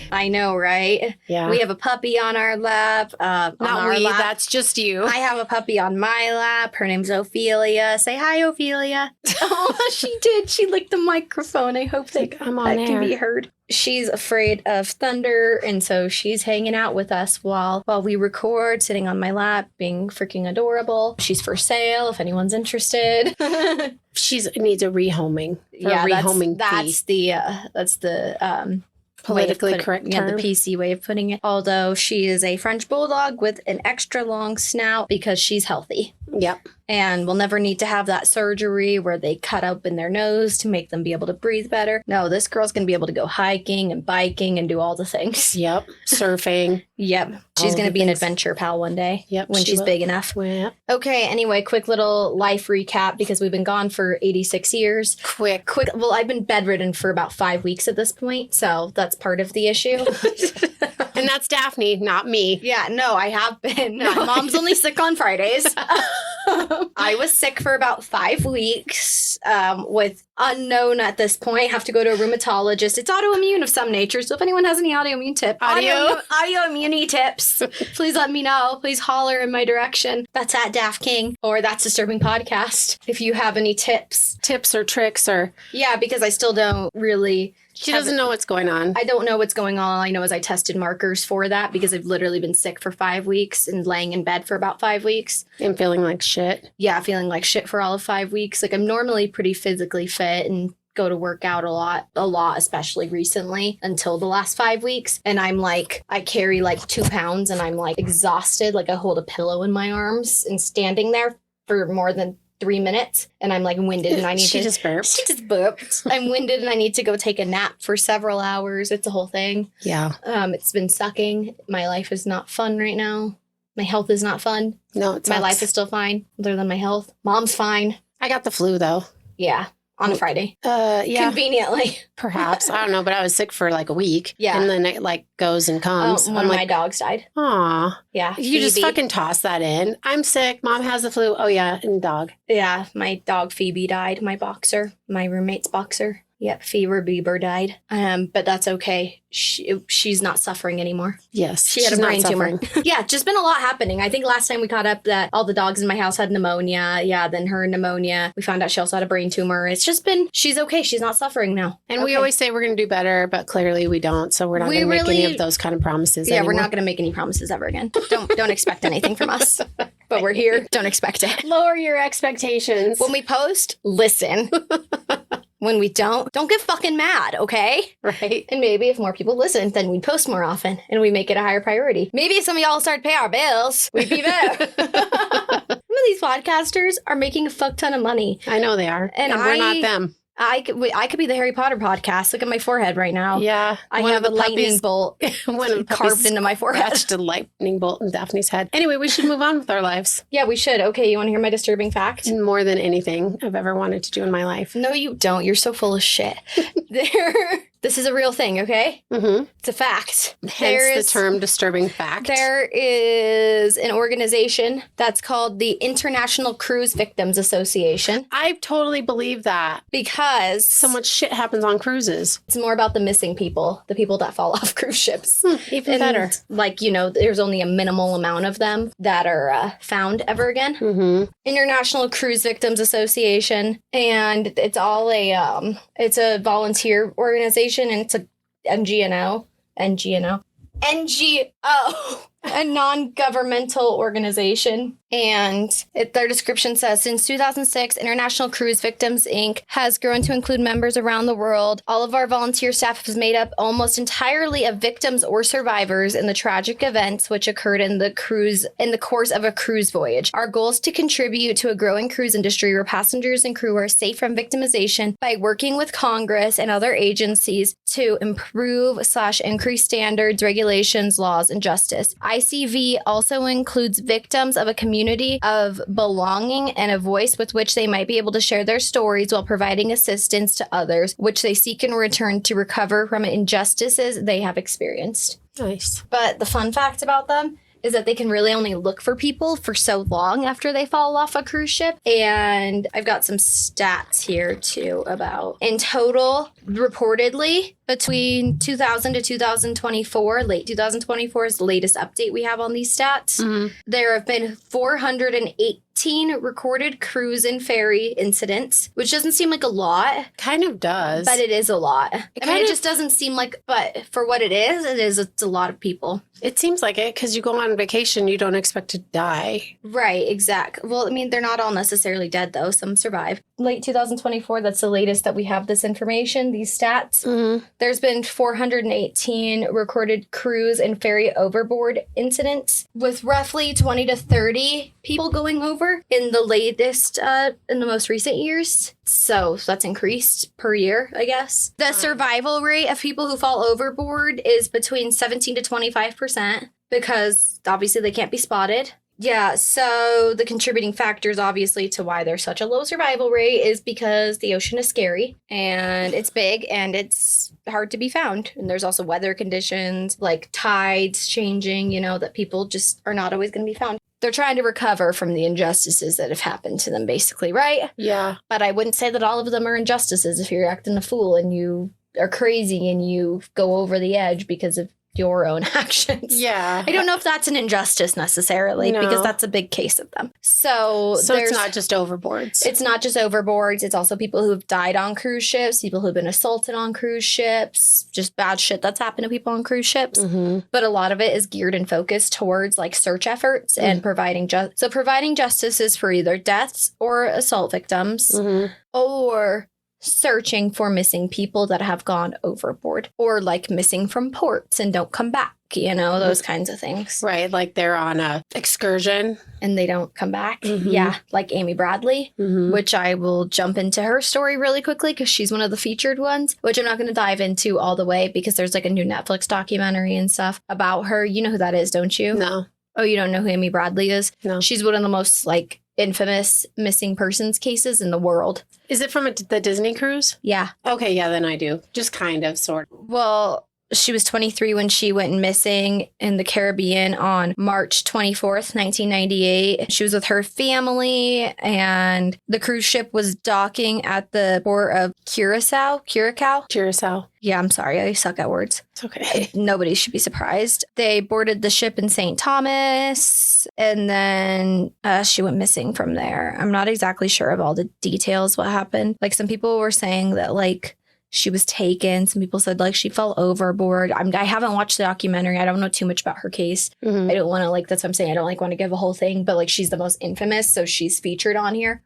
puppy. I know, right? Yeah. We have a puppy on our lap. Not we, lap. that's just you. I have a puppy on my lap. Her name's Ophelia. Say hi, Ophelia. Oh, she did. She licked the microphone. I hope that can be heard. She's afraid of thunder, and so she's hanging out with us while we record, sitting on my lap, being freaking adorable. She's for sale if anyone's interested. She needs a rehoming. That's the politically correct term. Yeah, the PC way of putting it. Although she is a French bulldog with an extra long snout because she's healthy. Yep. And we'll never need to have that surgery where they cut open their nose to make them be able to breathe better. No, this girl's going to be able to go hiking and biking and do all the things. Yep. Surfing. Yep. She's going to be an adventure pal one day. Yep. When she's big enough. Yep. Okay. Anyway, quick little life recap because we've been gone for 86 years. Quick. Well, I've been bedridden for about 5 weeks at this point. So that's part of the issue. And that's Daphne, not me. Yeah, no, I have been. My mom's only sick on Fridays. I was sick for about 5 weeks with unknown at this point. Have to go to a rheumatologist. It's autoimmune of some nature. So if anyone has any autoimmune autoimmune tips, please let me know. Please holler in my direction. That's at Daph King or That's Disturbing Podcast. If you have any tips or tricks or... Yeah, because I still don't really... She doesn't know what's going on. I don't know what's going on. All I know is I tested markers for that because I've literally been sick for 5 weeks and laying in bed for about 5 weeks. And feeling like shit. Yeah, feeling like shit for all of 5 weeks. Like I'm normally pretty physically fit and go to work out a lot, especially recently until the last 5 weeks. And I'm like, I carry like 2 pounds and I'm like exhausted. Like I hold a pillow in my arms and standing there for more than 3 minutes and I'm like winded and I need She just burped. I'm winded and I need to go take a nap for several hours. It's a whole thing. Yeah. It's been sucking. My life is not fun right now. My health is not fun. No, it sucks. My life is still fine, other than my health. Mom's fine. I got the flu though. Yeah. On a Friday. Yeah. Conveniently. Perhaps. I don't know, but I was sick for like a week. Yeah. And then it like goes and comes. One of my dogs died. Aw. Yeah. You just fucking toss that in. I'm sick. Mom has the flu. Oh yeah. And dog. Yeah. My dog Phoebe died. My boxer. My roommate's boxer. Yep, Fever Bieber died. But that's okay. She's not suffering anymore. Yes. She had a brain tumor. Yeah, just been a lot happening. I think last time we caught up that all the dogs in my house had pneumonia. Yeah, then her pneumonia. We found out she also had a brain tumor. It's just been, she's okay. She's not suffering now. And we always say we're going to do better, but clearly we don't. So we're not going to make any of those kind of promises anymore. We're not going to make any promises ever again. Don't expect anything from us. But we're here. Don't expect it. Lower your expectations. When we post, listen. When we don't get fucking mad, okay? Right. And maybe if more people listen, then we'd post more often and we make it a higher priority. Maybe if some of y'all start to pay our bills, we'd be better. Some of these podcasters are making a fuck ton of money. I know they are. And we're not them. I could be the Harry Potter podcast. Look at my forehead right now. Yeah. I have a lightning bolt carved into my forehead. Scratched a lightning bolt in Daphne's head. Anyway, we should move on with our lives. Yeah, we should. Okay, you want to hear my disturbing fact? More than anything I've ever wanted to do in my life. No, you don't. You're so full of shit. This is a real thing, okay? Mm-hmm. It's a fact. Hence the term disturbing fact. There is an organization that's called the International Cruise Victims Association. I totally believe that. Because so much shit happens on cruises. It's more about the missing people, the people that fall off cruise ships. Even better. Like, there's only a minimal amount of them that are found ever again. Mm-hmm. International Cruise Victims Association. And it's all it's a volunteer organization. And it's a NGO, a non-governmental organization. And their description says, since 2006, International Cruise Victims, Inc. has grown to include members around the world. All of our volunteer staff is made up almost entirely of victims or survivors in the tragic events which occurred in the course of a cruise voyage. Our goal is to contribute to a growing cruise industry where passengers and crew are safe from victimization by working with Congress and other agencies to improve/increase standards, regulations, laws, and justice. ICV also includes victims of a community of belonging and a voice with which they might be able to share their stories while providing assistance to others, which they seek in return to recover from injustices they have experienced. Nice. But the fun fact about them is that they can really only look for people for so long after they fall off a cruise ship. And I've got some stats here too about, in total, reportedly between 2000 to 2024, late 2024 is the latest update we have on these stats. There have been 418 recorded cruise and ferry incidents, which doesn't seem like a lot. Kind of does. But it is a lot. It just doesn't seem like, but for what it is, it's a lot of people. It seems like it because you go on vacation, you don't expect to die. Right, exact. Well, I mean, they're not all necessarily dead, though. Some survive. Late 2024, that's the latest that we have this information, these stats. There's been 418 recorded cruise and ferry overboard incidents, with roughly 20 to 30 people going over in the latest, in the most recent years. So that's increased per year, I guess. The survival rate of people who fall overboard is between 17 to 25% because obviously they can't be spotted. Yeah, so the contributing factors, obviously, to why there's such a low survival rate is because the ocean is scary and it's big and it's hard to be found. And there's also weather conditions like tides changing, that people just are not always going to be found. They're trying to recover from the injustices that have happened to them, basically, right? Yeah. But I wouldn't say that all of them are injustices if you're acting a fool and you are crazy and you go over the edge because of your own actions. Yeah. I don't know if that's an injustice necessarily because that's a big case of them. So it's not just overboards. It's not just overboards. It's also people who've died on cruise ships, people who've been assaulted on cruise ships, just bad shit that's happened to people on cruise ships. But a lot of it is geared and focused towards like search efforts and providing justices for either deaths or assault victims or searching for missing people that have gone overboard or like missing from ports and don't come back, those kinds of things. Right, like they're on a excursion. And they don't come back. Yeah, like Amy Bradley, which I will jump into her story really quickly because she's one of the featured ones, which I'm not going to dive into all the way because there's like a new Netflix documentary and stuff about her. You know who that is, don't you? No. Oh, you don't know who Amy Bradley is? No. She's one of the most like infamous missing persons cases in the world. Is it from the Disney cruise? Yeah. Okay, yeah, then I do. Just kind of, sort of. Well, she was 23 when she went missing in the Caribbean on March 24th, 1998. She was with her family, and the cruise ship was docking at the port of Curacao. Yeah, I'm sorry. I suck at words. It's okay. Nobody should be surprised. They boarded the ship in St. Thomas, and then she went missing from there. I'm not exactly sure of all the details what happened. Like, some people were saying that, like, she was taken. Some people said, like, she fell overboard. I haven't watched the documentary. I don't know too much about her case. I don't want to, like, that's what I'm saying. I don't, like, want to give a whole thing. But, like, she's the most infamous, so she's featured on here.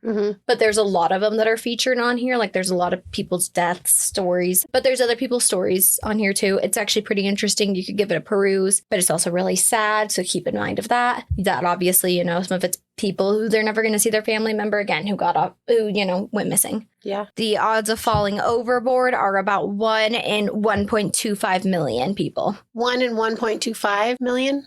But there's a lot of them that are featured on here. Like, there's a lot of people's death stories. But there's other people's stories on here, too. It's actually pretty interesting. You could give it a peruse. But it's also really sad, so keep in mind of that. That, obviously, some of it's people who they're never going to see their family member again who went missing. Yeah. The odds of falling overboard are about 1 in 1.25 million people. 1 in 1.25 million?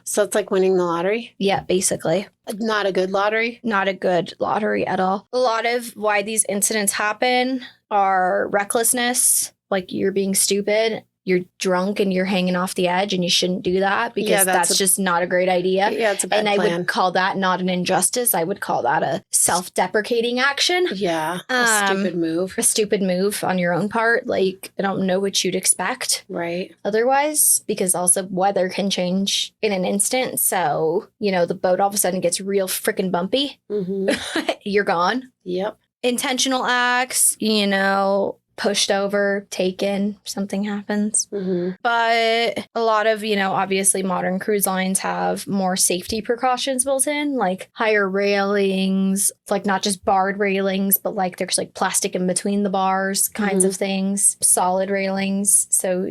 So it's like winning the lottery? Yeah, basically. Not a good lottery? Not a good lottery at all. A lot of why these incidents happen are recklessness, like you're being stupid. You're drunk and you're hanging off the edge and you shouldn't do that because that's just not a great idea. Yeah, it's a bad plan. plan. I would call that not an injustice. I would call that a self-deprecating action. Yeah, a stupid move. A stupid move on your own part. Like, I don't know what you'd expect. Right. Otherwise, because also weather can change in an instant. So, the boat all of a sudden gets real freaking bumpy. You're gone. Yep. Intentional acts, pushed over, taken, something happens. But a lot of, obviously modern cruise lines have more safety precautions built in, like higher railings, like not just barred railings, but like there's like plastic in between the bars kinds of things, solid railings. So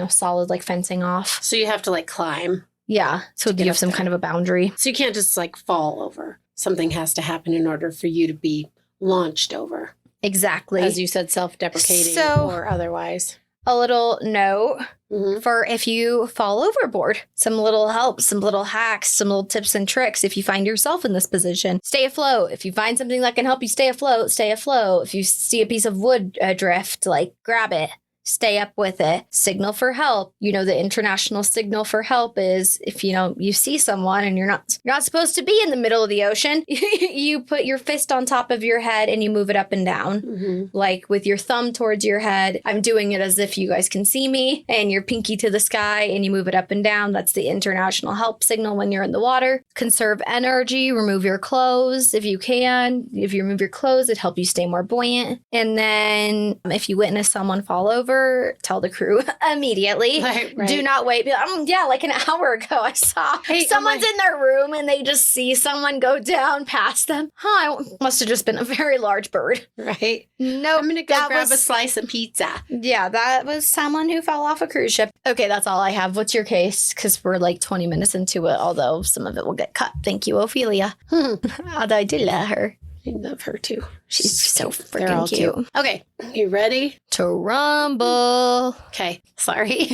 solid like fencing off. So you have to like climb. Yeah. So you have some kind of a boundary. So you can't just like fall over. Something has to happen in order for you to be launched over. Exactly. As you said, self-deprecating or otherwise. A little note for if you fall overboard. Some little help, some little hacks, some little tips and tricks if you find yourself in this position. Stay afloat. If you find something that can help you stay afloat, stay afloat. If you see a piece of wood adrift, like grab it. stay up with it. Signal for help. You know, the international signal for help is if, you see someone and you're not supposed to be in the middle of the ocean, you put your fist on top of your head and you move it up and down, like with your thumb towards your head. I'm doing it as if you guys can see me, and your pinky to the sky and you move it up and down. That's the international help signal when you're in the water. Conserve energy, remove your clothes if you can. If you remove your clothes, it helps you stay more buoyant. And then if you witness someone fall over, tell the crew immediately. Right. Do not wait. Be like, yeah, like an hour ago, I saw someone's in their room and they just see someone go down past them. It must have just been a very large bird. Right. No, I'm going to go grab a slice of pizza. Yeah, that was someone who fell off a cruise ship. Okay, that's all I have. What's your case? Because we're like 20 minutes into it, although some of it will get cut. Thank you, Ophelia. Although I did love her. I love her too. She's so They're all freaking cute. Okay, you ready? To rumble. Okay, sorry.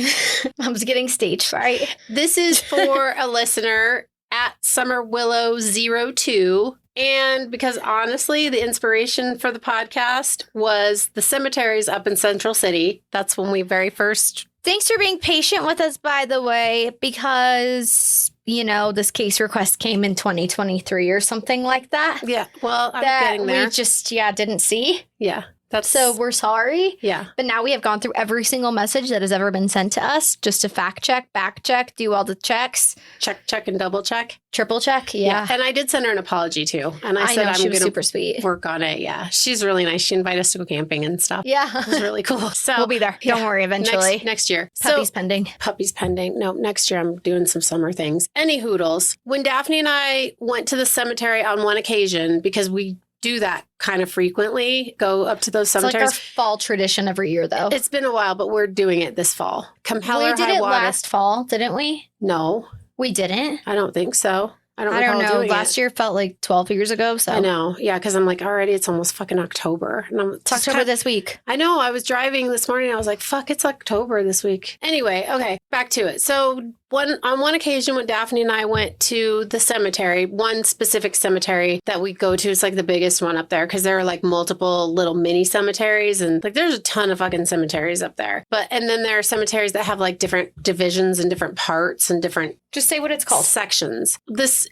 I was getting stage fright. This is for a listener at SummerWillow02. And because honestly, the inspiration for the podcast was the cemeteries up in Central City. That's when we very first... Thanks for being patient with us, by the way, because, this case request came in 2023 or something like that. Yeah, well, I'm that getting there. We just, didn't see. Yeah. So we're sorry. Yeah. But now we have gone through every single message that has ever been sent to us just to fact check, back check, do all the checks. Check, and double check. Triple check. Yeah. And I did send her an apology too. And I said know, I'm she was going super sweet. to work on it. Yeah. She's really nice. She invited us to go camping and stuff. Yeah. It was really cool. So we'll be there. Don't worry, eventually. Next year. Puppies pending. Puppies pending. No, next year I'm doing some summer things. Any hoodles. When Daphne and I went to the cemetery on one occasion, because we do that kind of frequently, go up to those cemeteries. It's like our fall tradition every year, though. It's been a while, but we're doing it this fall. Come hell or we did high it water. last fall, didn't we? No, We didn't. I don't think so. I don't know. doing Last year felt like 12 years ago. So I know. Yeah, because I'm like, already it's almost fucking October. And It's October this week. I know. I was driving this morning. I was like, fuck, it's October this week. Anyway, okay, back to it. So on one occasion when Daphne and I went to the cemetery, one specific cemetery that we go to, it's like the biggest one up there because there are like multiple little mini cemeteries and like there's a ton of fucking cemeteries up there. And then there are cemeteries that have like different divisions and different parts and different Just say what it's called. sections.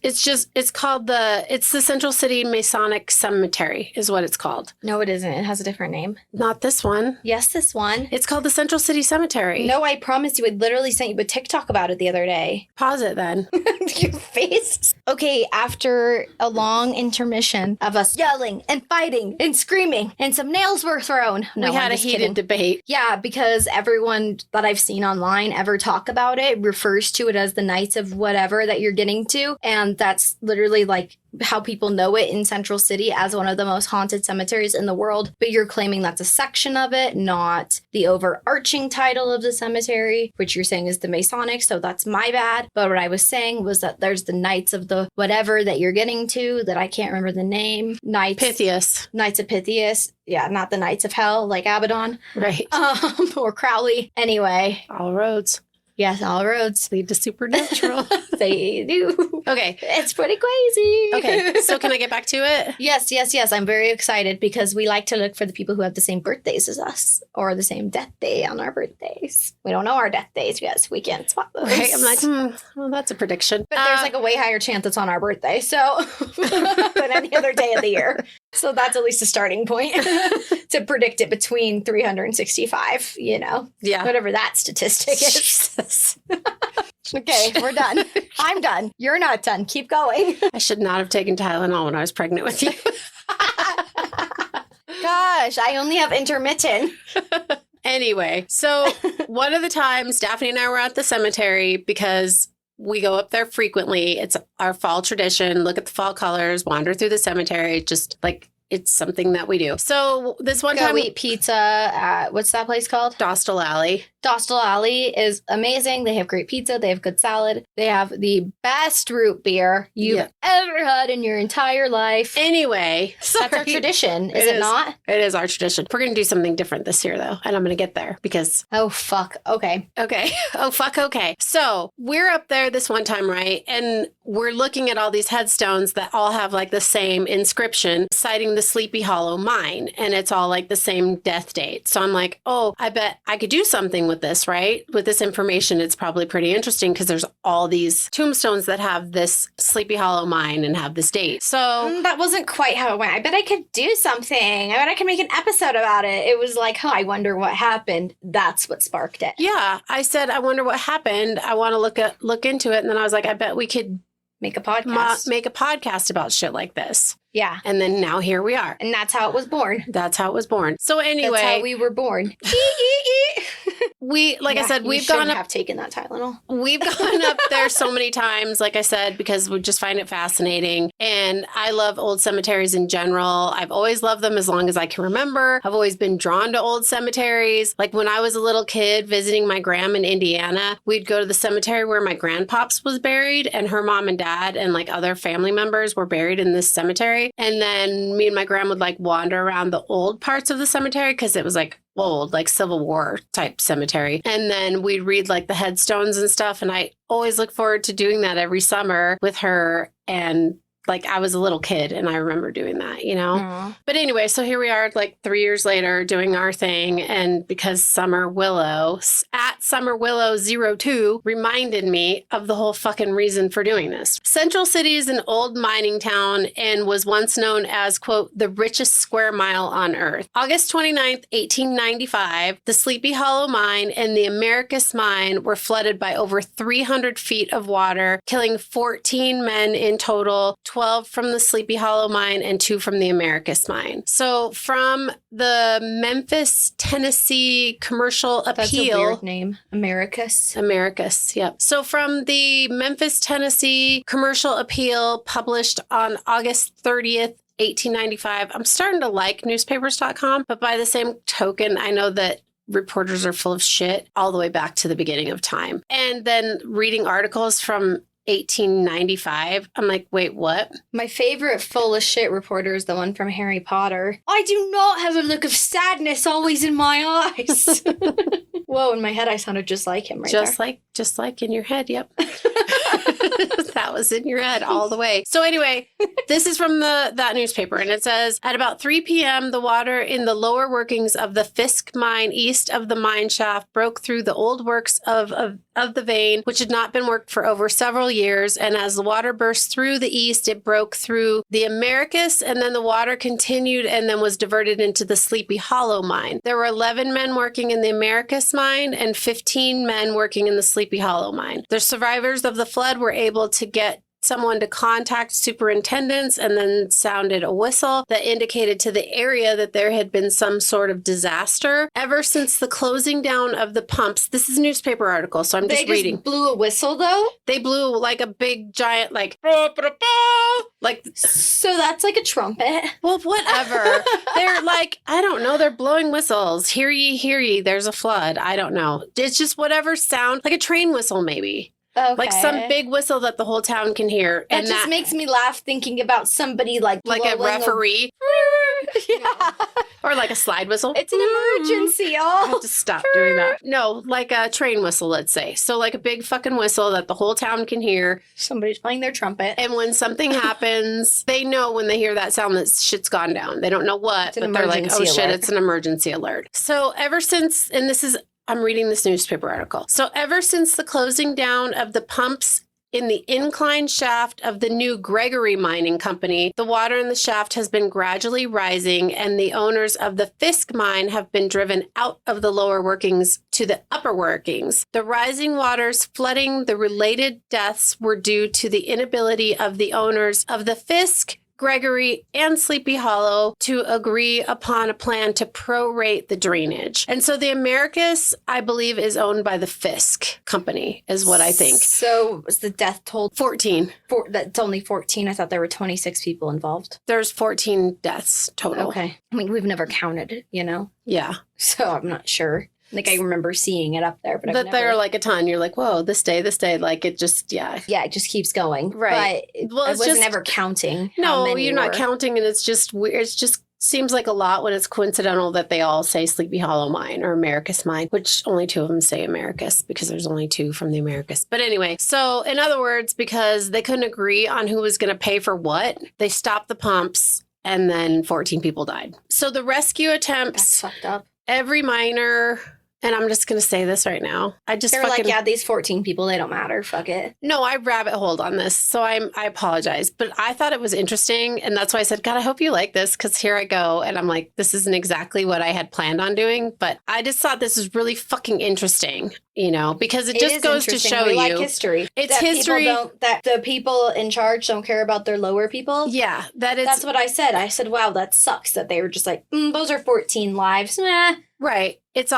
It's called the Central City Masonic Cemetery is what it's called. No, it isn't. It has a different name. Not this one. Yes, this one. It's called the Central City Cemetery. No, I promise you. I literally sent you a TikTok about it the other day. Pause it then. Your face. Okay, after a long intermission of us yelling and fighting and screaming and some nails were thrown. No, We had I'm a just heated kidding. debate. Yeah, because everyone that I've seen online ever talk about it refers to it as the Knights of whatever that you're getting to. And that's literally like how people know it in Central City as one of the most haunted cemeteries in the world. But you're claiming that's a section of it, not the overarching title of the cemetery, which you're saying is the Masonic. So that's my bad. But what I was saying was that there's the Knights of the whatever that you're getting to that I can't remember the name. Pythias. Knights of Pythias. Yeah, not the Knights of Hell like Abaddon. Right. Or Crowley. Anyway. All roads Yes, all roads. lead to supernatural. They do. Okay. It's pretty crazy. Okay. So can I get back to it? Yes. I'm very excited because we like to look for the people who have the same birthdays as us or the same death day on our birthdays. We don't know our death days. Yes, we can't swap those. Right. I'm like, well, that's a prediction. But there's like a way higher chance it's on our birthday, so than any other day of the year. So that's at least a starting point to predict it between 365, yeah. whatever that statistic is. Okay, we're done. I'm done. You're not done. Keep going. I should not have taken Tylenol when I was pregnant with you. Gosh, I only have intermittent. Anyway, so one of the times Daphne and I were at the cemetery because we go up there frequently. It's our fall tradition. Look at the fall colors, wander through the cemetery, just like it's something that we do. So this one Go time, eat pizza at, what's that place called? Dostal Alley. Dostal Alley is amazing. They have great pizza. They have good salad. They have the best root beer you've ever had in your entire life. Anyway, that's our tradition, is it not? It is our tradition. We're going to do something different this year, though, and I'm going to get there because... Oh, fuck. Okay. Okay. Oh, fuck. Okay. So we're up there this one time, right? And we're looking at all these headstones that all have like the same inscription citing the Sleepy Hollow mine. And it's all like the same death date. So I'm like, oh, I bet I could do something with this, right? With this information, it's probably pretty interesting because there's all these tombstones that have this Sleepy Hollow mine and have this date. So that wasn't quite how it went. I bet I could do something. I bet I could make an episode about it. It was like, I wonder what happened. That's what sparked it. Yeah. I said, I wonder what happened. I want to look into it. And then I was like, I bet we could make a podcast. Make a podcast about shit like this. Yeah. And then now here we are. And that's how it was born. That's how it was born. So anyway. That's how we were born. I said, we've gone up. Have taken that Tylenol. We've gone up there so many times, like I said, because we just find it fascinating. And I love old cemeteries in general. I've always loved them as long as I can remember. I've always been drawn to old cemeteries. Like when I was a little kid visiting my grandma in Indiana, we'd go to the cemetery where my grandpops was buried, and her mom and dad and like other family members were buried in this cemetery. And then me and my grandma would like wander around the old parts of the cemetery because it was like old, like Civil War type cemetery. And then we'd read like the headstones and stuff. And I always look forward to doing that every summer with her. And like I was a little kid and I remember doing that, you know? Aww. But anyway, so here we are like 3 years later doing our thing. And because Summer Willow at Summer Willow 02 reminded me of the whole fucking reason for doing this. Central City is an old mining town and was once known as, quote, the richest square mile on earth. August 29th, 1895, the Sleepy Hollow mine and the Americus mine were flooded by over 300 feet of water, killing 14 men in total, 12 from the Sleepy Hollow mine and 2 from the Americus mine. So from the Memphis, Tennessee Commercial Appeal. That's a weird name. Americus. Americus, yep. So from the Memphis, Tennessee Commercial Appeal published on August 30th, 1895. I'm starting to like newspapers.com, but by the same token, I know that reporters are full of shit all the way back to the beginning of time. And then reading articles from 1895. I'm like, wait, what? My favorite full of shit reporter is the one from Harry Potter. I do not have a look of sadness always in my eyes. Whoa, in my head I sounded just like him Just like in your head, yep. That was in your head all the way. So anyway, this is from that newspaper, and it says, at about 3 p.m., the water in the lower workings of the Fisk mine east of the mine shaft broke through the old works of the vein, which had not been worked for over several years. And as the water burst through the east, it broke through the Americus, and then the water continued and then was diverted into the Sleepy Hollow mine. There were 11 men working in the Americus mine and 15 men working in the Sleepy Hollow mine. The survivors of the flood were able to get someone to contact superintendents and then sounded a whistle that indicated to the area that there had been some sort of disaster. Ever since the closing down of the pumps, this is a newspaper article, so I'm just reading. They blew a whistle, though? They blew like a big giant, like, so that's like a trumpet. Well, whatever. They're like, I don't know, they're blowing whistles. Hear ye, there's a flood. I don't know. It's just whatever sound, like a train whistle, maybe. Okay. Like some big whistle that the whole town can hear. That just makes me laugh thinking about somebody like a referee. Yeah. Or like a slide whistle. It's an emergency, y'all. I have to stop doing that. No, like a train whistle, let's say. So like a big fucking whistle that the whole town can hear. Somebody's playing their trumpet. And when something happens, they know when they hear that sound that shit's gone down. They don't know what, but they're like, oh shit, it's an emergency alert. So ever since, and this is, I'm reading this newspaper article. So ever since the closing down of the pumps in the incline shaft of the new Gregory Mining Company, the water in the shaft has been gradually rising, and the owners of the Fisk mine have been driven out of the lower workings to the upper workings. The rising waters flooding the related deaths were due to the inability of the owners of the Fisk, Gregory, and Sleepy Hollow to agree upon a plan to prorate the drainage. And so the Americus, I believe, is owned by the Fisk company, is what I think. So was the death toll 14? That's only 14. I thought there were 26 people involved. There's 14 deaths total. Okay. I mean, we've never counted it, you know? Yeah. So I'm not sure. Like, I remember seeing it up there, but that there are like a ton. You're like, whoa, this day, like it just, Yeah, it just keeps going. Right. But Well, I it's wasn't just- ever counting. No, how many you're not were. counting, and it's just weird. It's just seems like a lot when it's coincidental that they all say Sleepy Hollow Mine or Americus Mine, which only two of them say Americus because there's only two from the Americas. But anyway, so in other words, because they couldn't agree on who was going to pay for what, they stopped the pumps and then 14 people died. So the rescue That's attempts, fucked up. every miner, and I'm just going to say this right now. I just They're fucking... like, yeah, these 14 people, they don't matter. Fuck it. No, I rabbit holed on this, so I apologize. But I thought it was interesting, and that's why I said, God, I hope you like this, because here I go. And I'm like, this isn't exactly what I had planned on doing, but I just thought this was really fucking interesting, you know, because it just is goes to interesting. show we you. like history. It's that history. That the people in charge don't care about their lower people. Yeah, That's what I said. I said, wow, that sucks that they were just like, those are 14 lives. Meh. right. It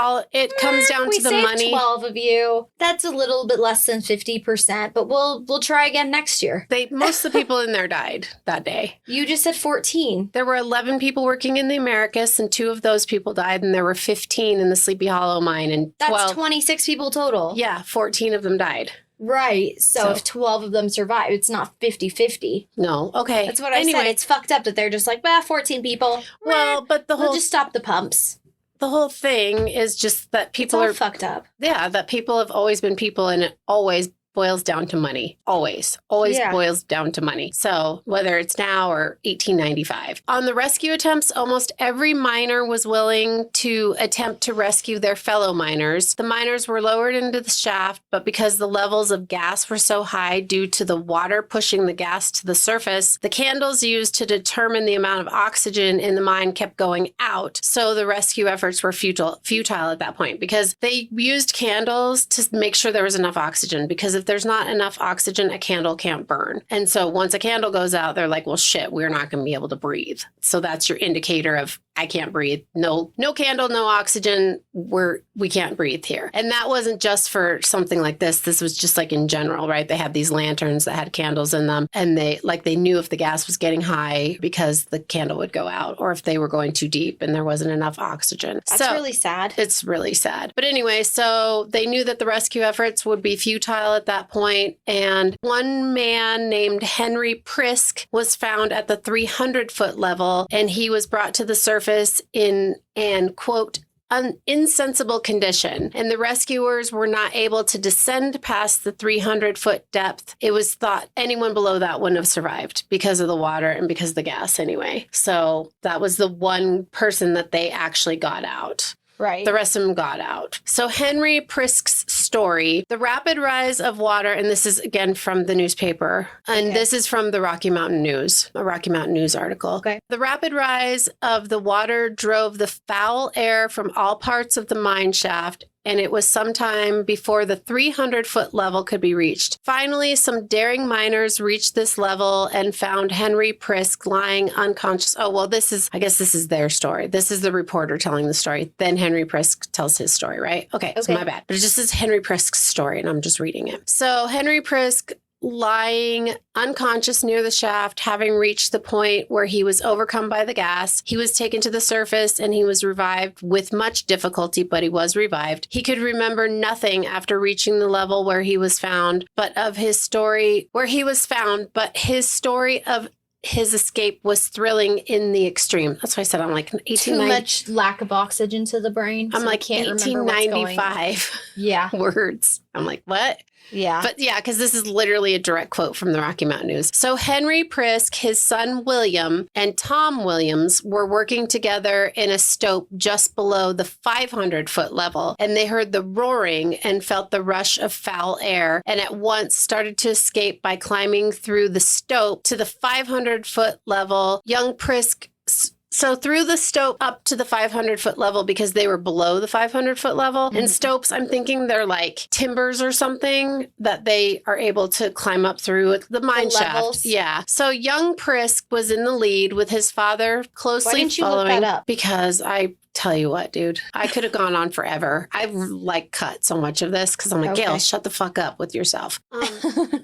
comes down we to the saved money. 12 of you. That's a little bit less than 50%, but we'll try again next year. Most of the people in there died that day. You just said 14. There were 11 people working in the Americas, and 2 of those people died, and there were 15 in the Sleepy Hollow Mine, and That's 12. 26 people total. Yeah, 14 of them died. Right. So if 12 of them survive, it's not 50-50. No. Okay. That's what I said. It's fucked up that they're just like, 14 people. Well, but we'll just stop the pumps. the whole thing is just that people It's all are fucked up. Yeah, that people have always been people, and it always boils down to money. Always Yeah. boils down to money. So whether it's now or 1895. On the rescue attempts, almost every miner was willing to attempt to rescue their fellow miners. The miners were lowered into the shaft, but because the levels of gas were so high due to the water pushing the gas to the surface, the candles used to determine the amount of oxygen in the mine kept going out. So the rescue efforts were futile at that point, because they used candles to make sure there was enough oxygen, because if there's not enough oxygen, a candle can't burn. And so once a candle goes out, they're like, well, shit, we're not going to be able to breathe. So that's your indicator of, I can't breathe. No candle, no oxygen. We can't breathe here. And that wasn't just for something like this. This was just like in general, right? They had these lanterns that had candles in them, and they knew if the gas was getting high because the candle would go out, or if they were going too deep and there wasn't enough oxygen. That's really sad. It's really sad. But anyway, so they knew that the rescue efforts would be futile at that point, and one man named Henry Prisk was found at the 300-foot level, and he was brought to the surface in an, quote, an insensible condition, and the rescuers were not able to descend past the 300-foot depth. It was thought anyone below that wouldn't have survived because of the water and because of the gas anyway. So that was the one person that they actually got out. Right. The rest of them got out. So Henry Prisk's story, the rapid rise of water, and this is again from the newspaper, and this is from the Rocky Mountain News, a Rocky Mountain News article. Okay. The rapid rise of the water drove the foul air from all parts of the mine shaft, and it was sometime before the 300-foot level could be reached. Finally, some daring miners reached this level and found Henry Prisk lying unconscious. Oh, well, I guess this is their story. This is the reporter telling the story. Then Henry Prisk tells his story, right? Okay. So my bad. But it just is Henry Prisk's story, and I'm just reading it. So Henry Prisk, lying unconscious near the shaft, having reached the point where he was overcome by the gas. He was taken to the surface and he was revived with much difficulty, but he was revived. He could remember nothing after reaching the level where he was found, but his story of his escape was thrilling in the extreme. That's why I said I'm like 1890. Too much lack of oxygen to the brain. I'm like can't remember what's going on. 1895 words. I'm like, what? Yeah. But yeah, because this is literally a direct quote from the Rocky Mountain News. So Henry Prisk, his son William, and Tom Williams were working together in a stope just below the 500-foot level, and they heard the roaring and felt the rush of foul air, and at once started to escape by climbing through the stope to the 500-foot level. Young Prisk... So through the stope up to the 500-foot level, because they were below the 500-foot level. Mm-hmm. And stopes, I'm thinking they're like timbers or something that they are able to climb up through the mine shaft. Levels. Yeah. So young Prisk was in the lead with his father closely Why didn't you following. look that up? Because I tell you what, dude, I could have gone on forever. I've cut so much of this because I'm like, Gail, shut the fuck up with yourself.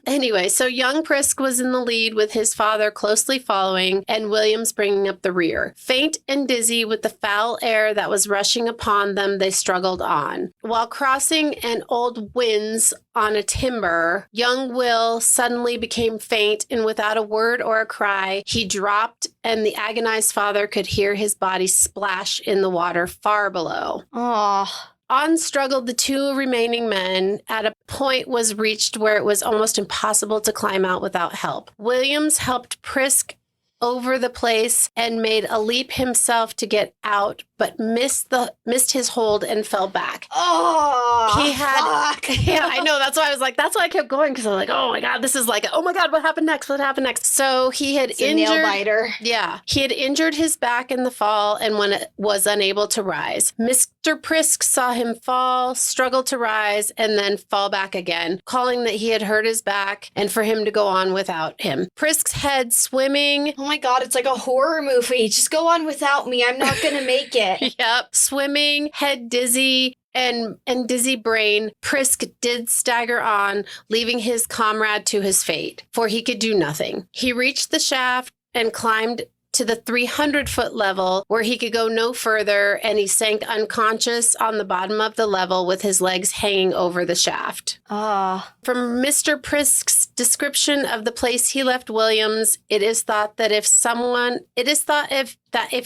Anyway, so young Prisk was in the lead with his father closely following and Williams bringing up the rear. Faint and dizzy with the foul air that was rushing upon them, they struggled on. While crossing an old winds on a timber, young Will suddenly became faint, and without a word or a cry, he dropped, and the agonized father could hear his body splash in the water far below. Oh. On struggled the two remaining men. At a point was reached where it was almost impossible to climb out without help. Williams helped Prisk over the place and made a leap himself to get out, but missed his hold and fell back. Oh, he had, fuck. Yeah, I know. That's why I was like, that's why I kept going, because I was like, oh my God, this is like, oh my God, what happened next? What happened next? So he had injured, nail biter. Yeah, he had injured his back in the fall and was unable to rise. Mr. Prisk saw him fall, struggle to rise, and then fall back again, calling that he had hurt his back and for him to go on without him. Prisk's head swimming. Oh my God, it's like a horror movie. Just go on without me. I'm not going to make it. Yep. Swimming, head dizzy, and dizzy brain, Prisk did stagger on, leaving his comrade to his fate, for he could do nothing. He reached the shaft and climbed to the 300-foot level where he could go no further, and he sank unconscious on the bottom of the level with his legs hanging over the shaft. Ah. From Mr. Prisk's description of the place he left Williams, it is thought that if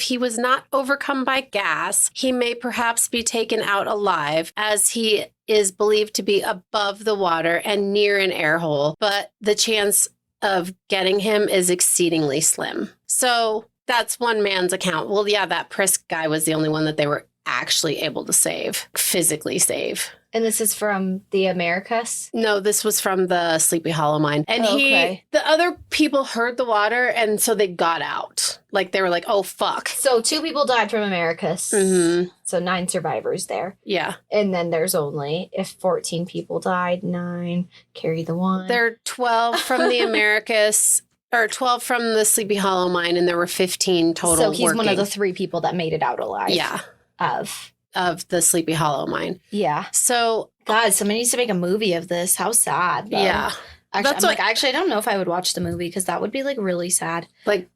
he was not overcome by gas, he may perhaps be taken out alive, as he is believed to be above the water and near an air hole, but the chance of getting him is exceedingly slim. So that's one man's account. Well, yeah, that Prisk guy was the only one that they were actually able to physically save. And this is from the Americas? No, this was from the Sleepy Hollow mine. And the other people heard the water, and so they got out. Like, they were like, oh, fuck. So 2 people died from Americas. Mm-hmm. So 9 survivors there. Yeah. And then there's only, if 14 people died, 9, carry the 1. There are 12 from the Americas, or 12 from the Sleepy Hollow mine, and there were 15 total So he's working. one of the 3 people that made it out alive. Yeah. Of the Sleepy Hollow mine. Yeah. So, God, somebody needs to make a movie of this. How sad. Though. Yeah. Actually, I don't know if I would watch the movie, because that would be like really sad. Like,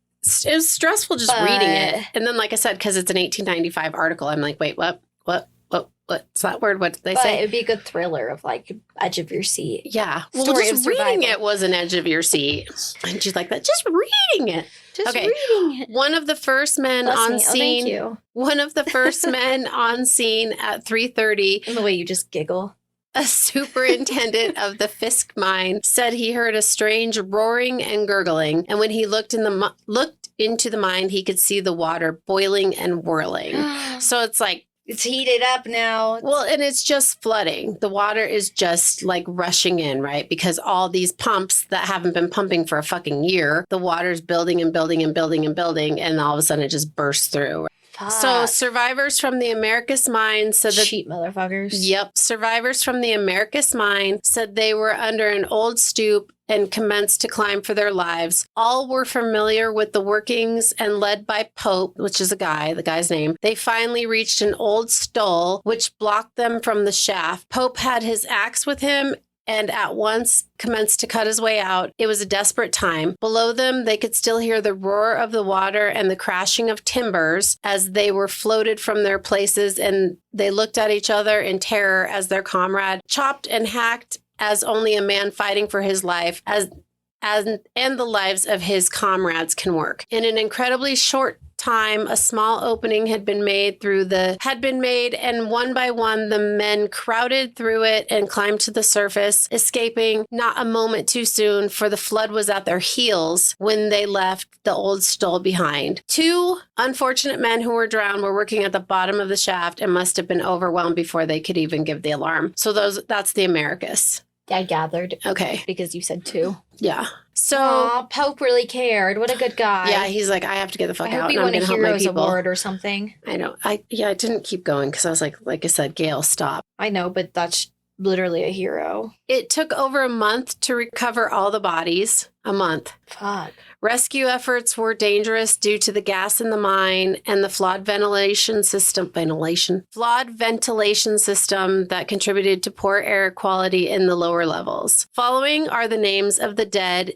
it was stressful just reading it. And then, like I said, because it's an 1895 article, I'm like, wait, what's that word? What did they say? It would be a good thriller of like edge of your seat. Yeah. Well, Story just of survival. reading it was an edge of your seat. And she's like that. Just reading it. Reading it. One of the first men on scene. Thank you. One of the first men on scene at 3:30. And the way you just giggle. A superintendent of the Fisk mine said he heard a strange roaring and gurgling, and when he looked into the mine, he could see the water boiling and whirling. So it's like, it's heated up now. Well, and it's just flooding. The water is just like rushing in, right? Because all these pumps that haven't been pumping for a fucking year, the water's building and building and building and building, and all of a sudden it just bursts through. Fuck. So survivors from the Americas mine said that... Cheap motherfuckers. Yep. Survivors from the Americas mine said they were under an old stoop and commenced to climb for their lives. All were familiar with the workings, and led by Pope, which is the guy's name, they finally reached an old stole which blocked them from the shaft. Pope had his axe with him and at once commenced to cut his way out. It was a desperate time. Below them, they could still hear the roar of the water and the crashing of timbers as they were floated from their places, and they looked at each other in terror as their comrade chopped and hacked as only a man fighting for his life and the lives of his comrades can work. In an incredibly short time, a small opening had been made, and one by one the men crowded through it and climbed to the surface, escaping not a moment too soon, for the flood was at their heels when they left the old stole behind. 2 unfortunate men who were drowned were working at the bottom of the shaft and must have been overwhelmed before they could even give the alarm. So that's the Americas. I gathered. Okay. Because you said 2. Yeah. So Aw, Pope really cared. What a good guy. Yeah, he's like, I have to get the fuck I hope out. he And I'm won going a to help my Heroes people. Award or something. I know. I didn't keep going because I was like I said, Gail, stop. I know, but that's literally a hero. It took over a month to recover all the bodies. A month. Fuck. Rescue efforts were dangerous due to the gas in the mine and the flawed ventilation system that contributed to poor air quality in the lower levels. Following are the names of the dead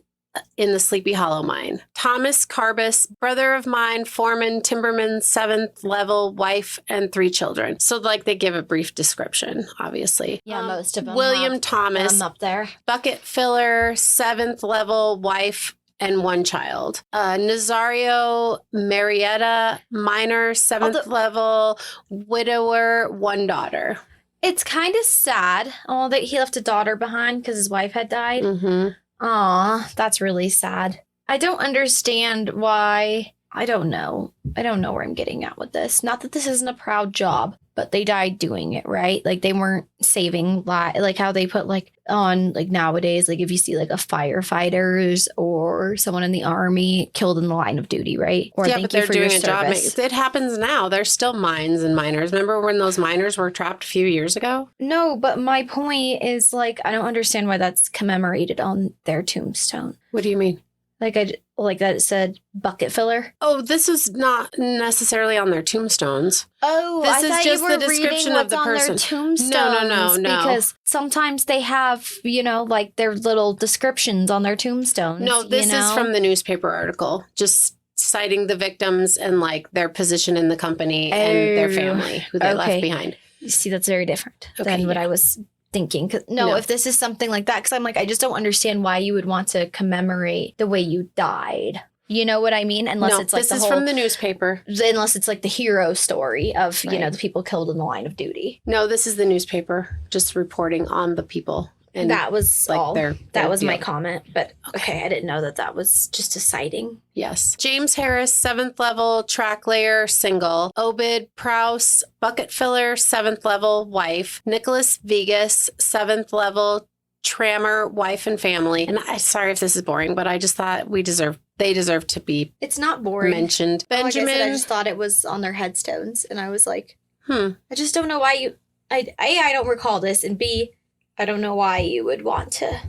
in the Sleepy Hollow mine. Thomas Carbis, brother of mine, foreman, timberman, 7th level, wife, and 3 children. So like they give a brief description, obviously. Yeah, most of them. William Thomas, up there. bucket filler, 7th level, wife, and 1 child. Nazario Marietta, minor, 7th level, widower, 1 daughter. It's kind of sad. Oh, that he left a daughter behind because his wife had died. Mm-hmm. Aw, that's really sad. I don't understand why. I don't know. I don't know where I'm getting at with this. Not that this isn't a proud job, but they died doing it, right? Like they weren't saving lives, like how they put like on like nowadays, like if you see like a firefighters or someone in the army killed in the line of duty, right? Or Yeah, thank but you they're for doing your a job. service. It happens now. There's still mines and miners. Remember when those miners were trapped a few years ago? No, but my point is like I don't understand why that's commemorated on their tombstone. What do you mean? Like that it said bucket filler. Oh, this is not necessarily on their tombstones. Oh, This I is thought just you were the description reading of what's the on person. their tombstones. No. Because sometimes they have, like their little descriptions on their tombstones. No, this is from the newspaper article, just citing the victims and like their position in the company and their family who they left behind. You see, that's very different than what I was thinking. No, if this is something like that, because I'm like, I just don't understand why you would want to commemorate the way you died. You know what I mean? Unless it's like this is from the newspaper. Unless it's like the hero story of, the people killed in the line of duty. No, this is the newspaper just reporting on the people. And that was like all. their that was deal. my comment. But okay, I didn't know that was just a sighting. Yes. James Harris, 7th level, track layer, single. Obed Prouse, bucket filler, 7th level, wife. Nicholas Vegas, 7th level, trammer, wife and family. And sorry if this is boring, but I just thought they deserve to be It's not boring. mentioned. Benjamin. Benjamin. I just thought it was on their headstones. And I was like, I just don't know why you... A, I don't recall this. And B, I don't know why you would want to...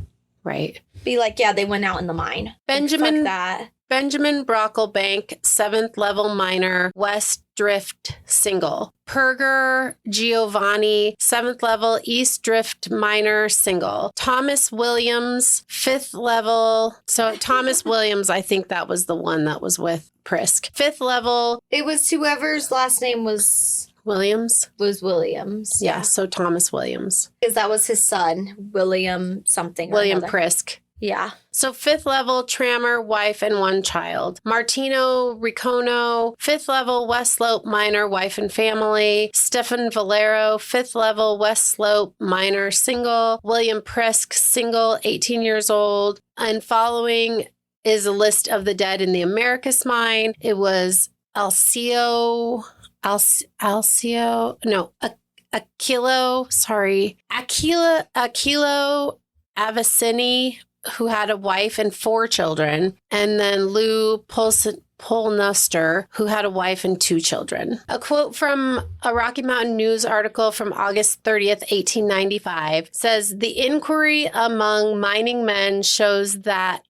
Right. Be like, yeah, they went out in the mine. Benjamin. Fuck that. Benjamin Brocklebank, 7th level minor, West Drift single. Perger Giovanni, 7th level, East Drift minor, single. Thomas Williams, 5th level. So Thomas Williams, I think that was the one that was with Prisk. 5th level. It was whoever's last name was Williams? Williams. Yeah, so Thomas Williams. Because that was his son, William something. William Prisk. Yeah. So 5th level, trammer, wife, and 1 child. Martino Ricono, 5th level, West Slope, minor, wife and family. Stefan Valero, 5th level, West Slope, minor, single. William Prisk, single, 18 years old. And following is a list of the dead in the Americus mine. It was Aquilo Avicini, who had a wife and 4 children, and then Lou Polnuster, who had a wife and 2 children. A quote from a Rocky Mountain News article from August 30th, 1895 says, "The inquiry among mining men shows that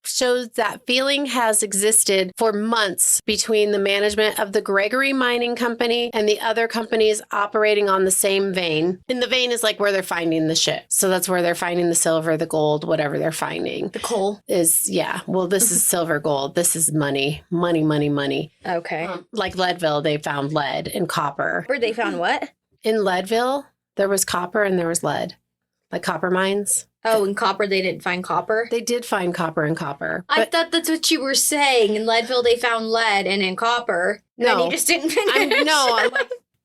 feeling has existed for months between the management of the Gregory Mining Company and the other companies operating on the same vein." And the vein is like where they're finding the shit. So that's where they're finding the silver, the gold, whatever they're finding. The coal is, yeah. Well, this is silver, gold. This is money. Okay. Like Leadville, they found lead and copper. Where they found what? In Leadville, there was copper and there was lead. Like copper mines. Oh, in copper, they didn't find copper? They did find copper and copper. I thought that's what you were saying. In Leadville, they found lead and in copper. No. And you just didn't finish.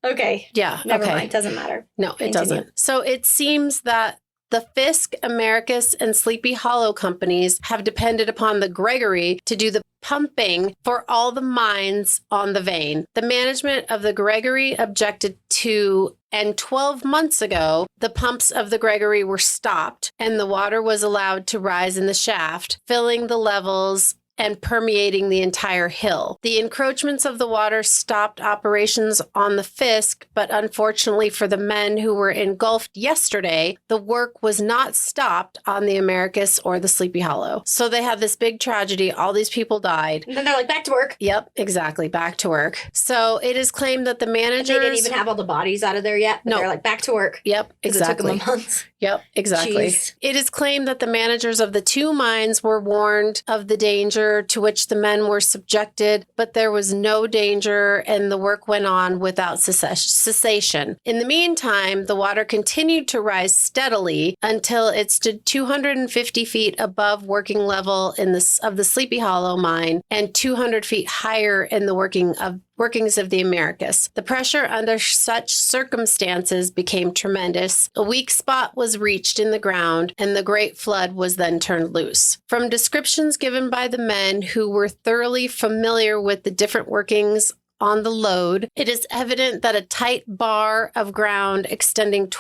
Okay. Yeah. Never okay. mind. Doesn't matter. No, it Continue. doesn't. So it seems that the Fisk, Americus, and Sleepy Hollow companies have depended upon the Gregory to do the pumping for all the mines on the vein. The management of the Gregory objected to, and 12 months ago, the pumps of the Gregory were stopped and the water was allowed to rise in the shaft, filling the levels and permeating the entire hill. The encroachments of the water stopped operations on the Fisk, but unfortunately for the men who were engulfed yesterday, the work was not stopped on the Americus or the Sleepy Hollow. So they had this big tragedy. All these people died. And then they're like, back to work. Yep, exactly. Back to work. So it is claimed that the managers... And they didn't even have all the bodies out of there yet. But they're like, back to work. Yep, exactly. It took them a month. Yep, exactly. Jeez. It is claimed that the managers of the two mines were warned of the danger to which the men were subjected, but there was no danger and the work went on without cessation. In the meantime, the water continued to rise steadily until it stood 250 feet above working level of the Sleepy Hollow mine and 200 feet higher in the workings of the Americus. The pressure under such circumstances became tremendous. A weak spot was reached in the ground, and the great flood was then turned loose. From descriptions given by the men who were thoroughly familiar with the different workings on the lode, it is evident that a tight bar of ground extending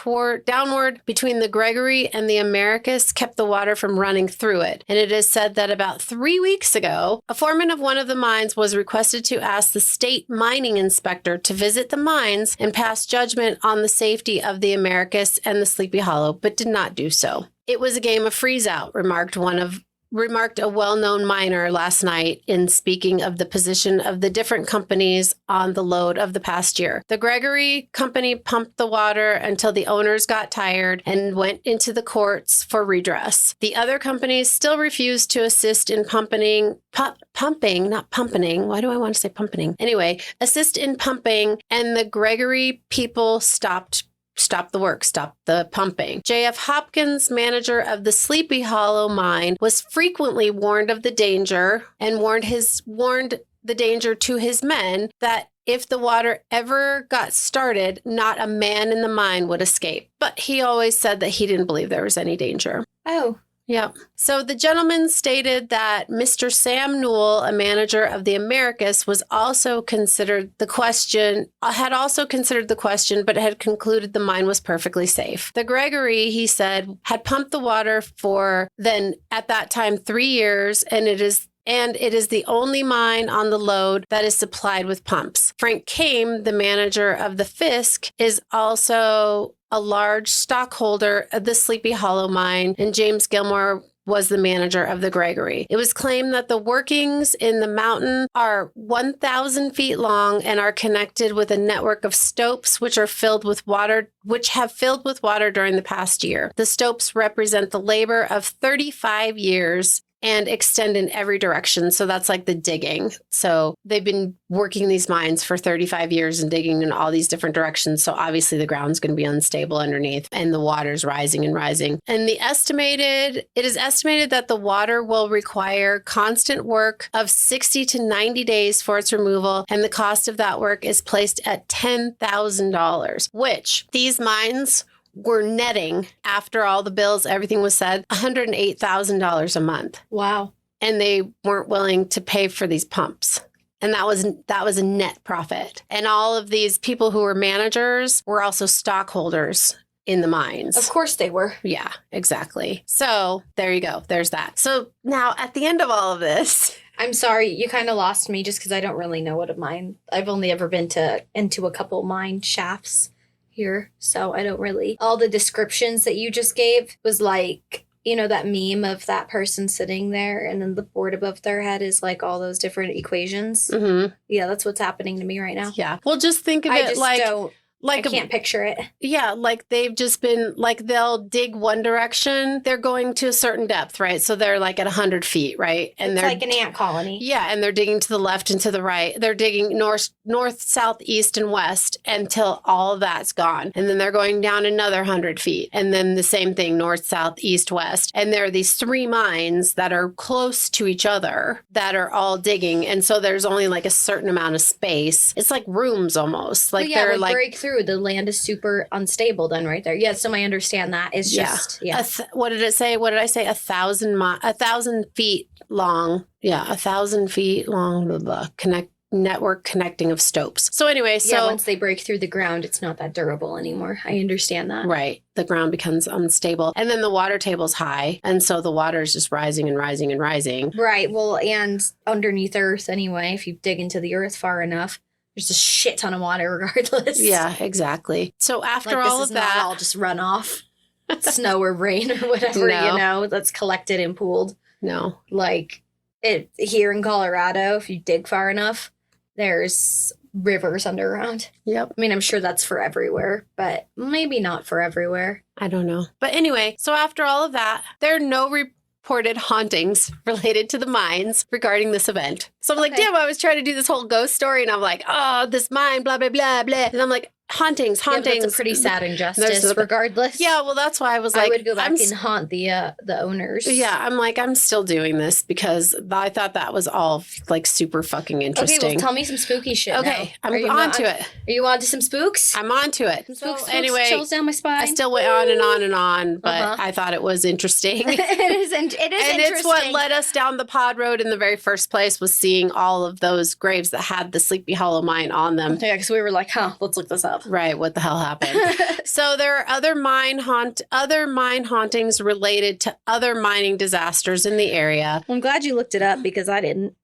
downward between the Gregory and the Americus kept the water from running through it. And it is said that about 3 weeks ago, a foreman of one of the mines was requested to ask the state mining inspector to visit the mines and pass judgment on the safety of the Americus and the Sleepy Hollow, but did not do so. It was a game of freeze-out, remarked a well-known miner last night in speaking of the position of the different companies on the lode of the past year. The Gregory company pumped the water until the owners got tired and went into the courts for redress. The other companies still refused to assist in pumping. Why do I want to say pumping? Anyway, assist in pumping, and the Gregory people stopped the work, stop the pumping. J.F. Hopkins, manager of the Sleepy Hollow mine, was frequently warned of the danger and warned the danger to his men that if the water ever got started, not a man in the mine would escape. But he always said that he didn't believe there was any danger. Oh. Yep. So the gentleman stated that Mr. Sam Newell, a manager of the Americus, had also considered the question, but had concluded the mine was perfectly safe. The Gregory, he said, had pumped the water for then at that time 3 years, and it is the only mine on the lode that is supplied with pumps. Frank Kame, the manager of the Fisk, is also a large stockholder of the Sleepy Hollow mine, and James Gilmore was the manager of the Gregory. It was claimed that the workings in the mountain are 1,000 feet long and are connected with a network of stopes which have filled with water during the past year. The stopes represent the labor of 35 years and extend in every direction. So that's like the digging. So they've been working these mines for 35 years and digging in all these different directions. So obviously the ground's going to be unstable underneath and the water's rising and rising. And it is estimated that the water will require constant work of 60 to 90 days for its removal. And the cost of that work is placed at $10,000, which these mines were netting, after all the bills, everything was said, $108,000 a month. Wow. And they weren't willing to pay for these pumps. And that was a net profit. And all of these people who were managers were also stockholders in the mines. Of course they were. Yeah, exactly. So there you go. There's that. So now at the end of all of this... I'm sorry, you kind of lost me just because I don't really know what a mine... I've only ever been into a couple mine shafts here, so I don't really... All the descriptions that you just gave was like, you know, that meme of that person sitting there and then the board above their head is like all those different equations. Mm-hmm. Yeah, that's what's happening to me right now. Yeah. Well, just think of it I can't picture it. Yeah, like they've just been, like they'll dig one direction. They're going to a certain depth, right? So they're like at 100 feet, right? And it's they're like an ant colony. Yeah, and they're digging to the left and to the right. They're digging north, south, east, and west until all of that's gone. And then they're going down another 100 feet. And then the same thing, north, south, east, west. And there are these 3 mines that are close to each other that are all digging. And so there's only like a certain amount of space. It's like rooms almost. Like they're like break through. The land is super unstable then right there. Yeah, so I understand that. It's just, what did it say? What did I say? 1,000 feet long. Yeah, 1,000 feet long, blah, blah, network connecting of stopes. So anyway, once they break through the ground, it's not that durable anymore. I understand that. Right. The ground becomes unstable. And then the water table's high. And so the water is just rising and rising and rising. Right. Well, and underneath Earth anyway, if you dig into the Earth far enough, there's a shit ton of water regardless. Yeah, exactly. So after like, all this of is that, not all just runoff, snow or rain or whatever, that's collected and pooled. No. Like it here in Colorado, if you dig far enough, there's rivers underground. Yep. I mean, I'm sure that's for everywhere, but maybe not for everywhere. I don't know. But anyway, so after all of that, there are no reported hauntings related to the mines regarding this event. So I'm like, damn, I was trying to do this whole ghost story and I'm like, oh, this mine, blah, blah, blah, blah. And I'm like, hauntings. Yeah, that's a pretty sad injustice, regardless. Yeah, well, that's why I was like, I would go back and haunt the owners. Yeah, I'm like, I'm still doing this because I thought that was all like super fucking interesting. Okay, well, tell me some spooky shit. Okay, I'm on to it. Are you on to some spooks? I'm on to it. So anyway, chills down my spine. I still went on and on and on, but I thought it was interesting. It is interesting. And it's what led us down the pod road in the very first place was seeing all of those graves that had the Sleepy Hollow mine on them. Yeah, because we were like, let's look this up. Right, what the hell happened? So there are other mine hauntings related to other mining disasters in the area. I'm glad you looked it up because I didn't.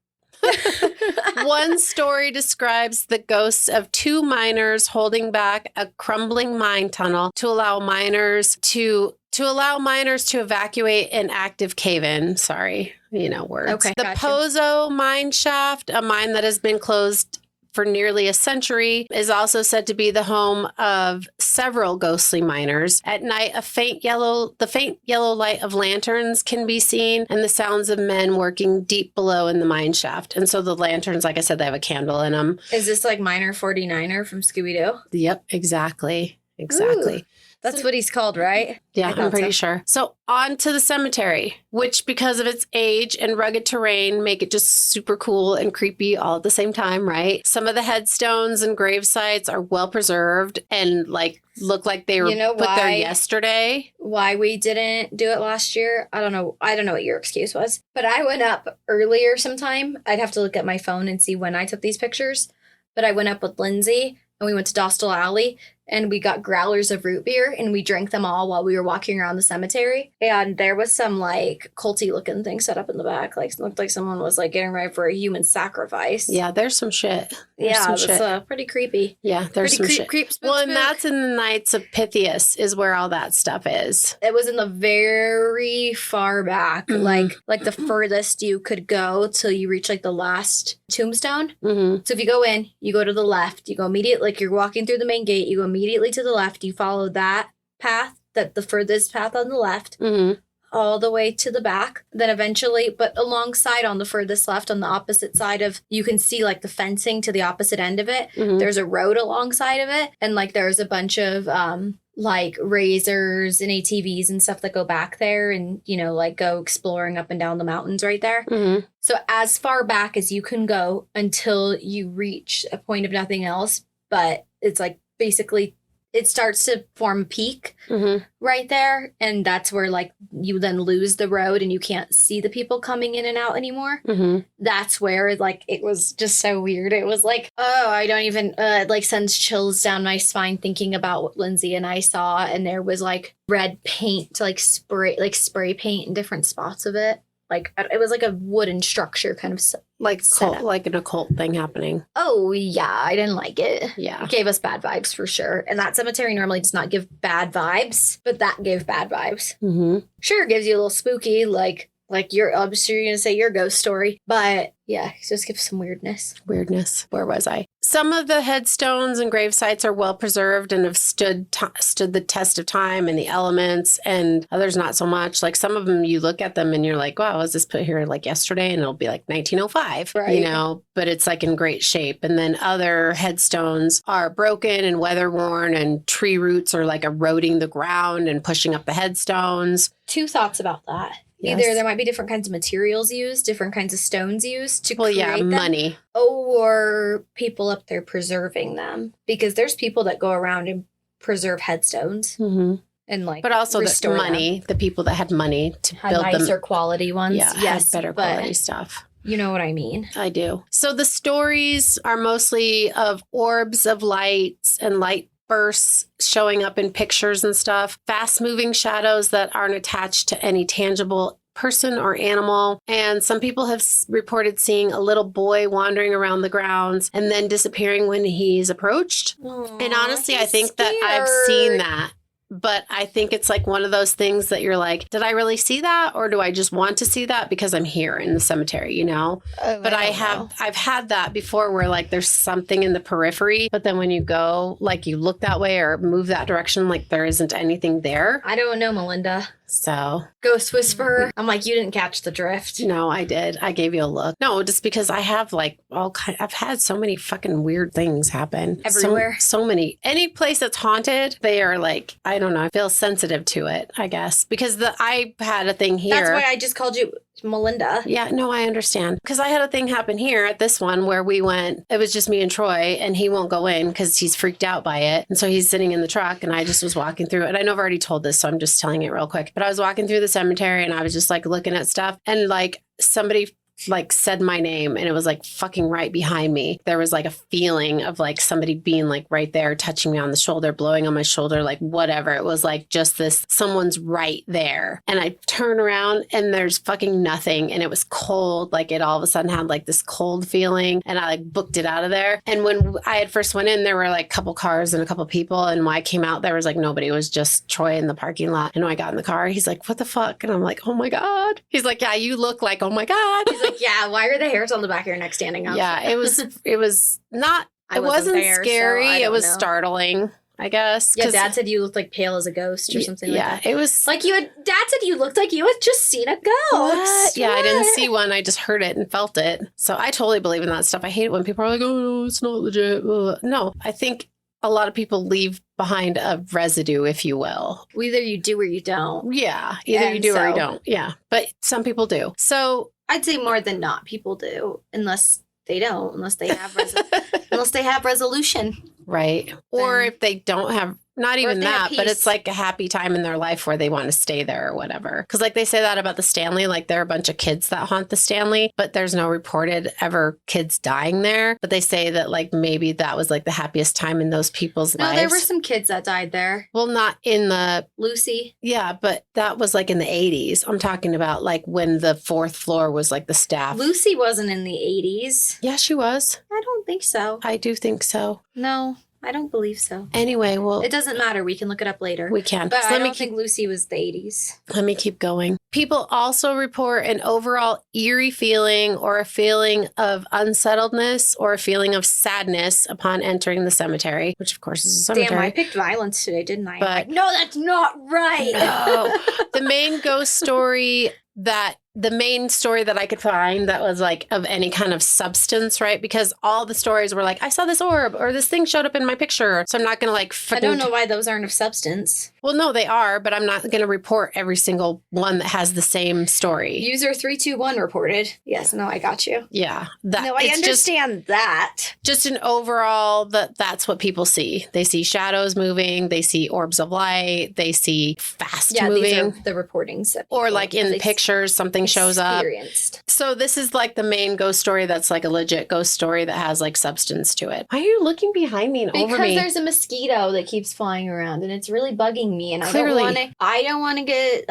One story describes the ghosts of two miners holding back a crumbling mine tunnel to allow miners to evacuate an active cave-in. Sorry, words. Okay, the Pozo mine shaft, a mine that has been closed for nearly a century, is also said to be the home of several ghostly miners. At night, the faint yellow light of lanterns can be seen and the sounds of men working deep below in the mine shaft. And so the lanterns, like I said, they have a candle in them. Is this like Miner 49er from Scooby-Doo? Yep, exactly. Ooh. That's what he's called, right? Yeah, I'm pretty sure. So on to the cemetery, which because of its age and rugged terrain make it just super cool and creepy all at the same time, right? Some of the headstones and grave sites are well preserved and look like they were put there yesterday. Why we didn't do it last year? I don't know what your excuse was, but I went up earlier sometime. I'd have to look at my phone and see when I took these pictures, but I went up with Lindsay and we went to Dostal Alley and we got growlers of root beer and we drank them all while we were walking around the cemetery. And there was some culty looking thing set up in the back. Looked like someone was getting ready for a human sacrifice. Yeah, there's some shit. It's pretty creepy. Yeah, there's some shit. Spook. And that's in the Knights of Pythias is where all that stuff is. It was in the very far back, like the furthest you could go till you reach the last tombstone. Mm-hmm. So if you go in, you go to the left, you go immediately, you're walking through the main gate, you go immediately to the left, you follow that path, the furthest path on the left, all the way to the back. Then eventually, but alongside on the furthest left, on the opposite side you can see the fencing to the opposite end of it. Mm-hmm. There's a road alongside of it. And there's a bunch of razors and ATVs and stuff that go back there and, go exploring up and down the mountains right there. Mm-hmm. So as far back as you can go until you reach a point of nothing else. But it's basically it starts to form a peak right there. And that's where you then lose the road and you can't see the people coming in and out anymore. Mm-hmm. That's where it was just so weird. It was I don't even sends chills down my spine thinking about what Lindsay and I saw. And there was red paint, spray paint in different spots of it. It was a wooden structure kind of like an occult thing happening. Oh, yeah. I didn't like it. Yeah. It gave us bad vibes for sure. And that cemetery normally does not give bad vibes, but that gave bad vibes. Mm-hmm. Sure, it gives you a little spooky, I'm sure you're going to say your ghost story. But yeah, it just gives some weirdness. Where was I? Some of the headstones and grave sites are well preserved and have stood the test of time and the elements, and others not so much. Some of them, you look at them and you're like, wow, was this put here yesterday? And it'll be 1905, right. But it's in great shape. And then other headstones are broken and weather worn, and tree roots are eroding the ground and pushing up the headstones. Two thoughts about that. Yes. Either there might be different kinds of materials used, different kinds of stones used to create them, money. Or people up there preserving them. Because there's people that go around and preserve headstones. Mm-hmm. And but also the money, the people that had money to build them. Nicer quality ones. Yeah, yes, better quality stuff. You know what I mean? I do. So the stories are mostly of orbs of lights and light bursts showing up in pictures and stuff, fast-moving shadows that aren't attached to any tangible person or animal. And some people have reported seeing a little boy wandering around the grounds and then disappearing when he's approached. Aww, And honestly, I think that I've seen that. But I think it's like one of those things that you're like, did I really see that? Or do I just want to see that because I'm here in the cemetery, you know? But I've had that before where like there's something in the periphery, but then when you go, like you look that way or move that direction, like there isn't anything there. I don't know, Melinda. So Ghost Whisperer. I'm like, you didn't catch the drift. no, I did. I gave you a look. No, just because I have like I've had so many fucking weird things happen. Everywhere. So many. Any place that's haunted, they are like, I don't know, I feel sensitive to it, I guess. Because I had a thing here. That's why I just called you Melinda. Yeah, no, I understand. Because I had a thing happen here at this one where we went, it was just me and Troy, and he won't go in because he's freaked out by it. And so he's sitting in the truck, and I just was walking through it. And I know I've already told this, so I'm just telling it real quick. But I was walking through the cemetery, and I was just like looking at stuff, and like somebody like said my name, and it was like fucking right behind me. There was like a feeling of like somebody being like right there, touching me on the shoulder, blowing on my shoulder, like whatever. It was like just this, someone's right there. And I turn around and there's fucking nothing. And it was cold. Like it all of a sudden had like this cold feeling, and I like booked it out of there. And when I had first went in, there were like a couple cars and a couple people. And when I came out, there was like nobody. It was just Troy in the parking lot. And when I got in the car, he's like, what the fuck? And I'm like, oh my God. He's like, yeah, you look like, oh my God. He's like, yeah, why are the hairs on the back of your neck standing up? Yeah, it was not, it wasn't there, scary. so it was know. startling, I guess. Yeah, Dad said you looked like pale as a ghost or something like that. Yeah, it was. Like Dad said you looked like you had just seen a ghost. What? Yeah, I didn't see one. I just heard it and felt it. So I totally believe in that stuff. I hate it when people are like, oh, no, it's not legit. Ugh. No, I think a lot of people leave behind a residue, if you will. Either you do or you don't. Yeah, either you do or you don't. Yeah, but some people do. So I'd say more than not people do, unless they don't, unless they have resolution. Right. Or if they don't have, not even that, but it's peace. like a happy time in their life where they want to stay there or whatever. Because like they say that about the Stanley, like there are a bunch of kids that haunt the Stanley, but there's no reported ever kids dying there. But they say that like maybe that was like the happiest time in those people's lives. No, there were some kids that died there. Well, not in the... Lucy. Yeah, but that was like in the 80s. I'm talking about like when the fourth floor was like the staff. Lucy wasn't in the 80s. Yeah, she was. I don't think so. I do think so. No, I don't believe so. Anyway, well... It doesn't matter. We can look it up later. We can. But So I don't think Lucy was the 80s. Let me keep going. People also report an overall eerie feeling or a feeling of unsettledness or a feeling of sadness upon entering the cemetery, which of course is a cemetery. Damn, I picked violence today, didn't I? But no, that's not right. No. The main ghost story that I could find that was like of any kind of substance, right? Because all the stories were like, I saw this orb or this thing showed up in my picture. So I'm not going to like... I don't know why those aren't of substance. Well, no, they are, but I'm not going to report every single one that has the same story. User 321 reported. Yes, no, I got you. Yeah. No, I understand that. Just an overall, that's what people see. They see shadows moving. They see orbs of light. They see fast moving. These are the reportings. Or like in pictures, something shows up. Experienced. So this is like the main ghost story that's like a legit ghost story that has like substance to it. Why are you looking behind me and over me? Because there's a mosquito that keeps flying around and it's really bugging me, and Clearly. I don't want to get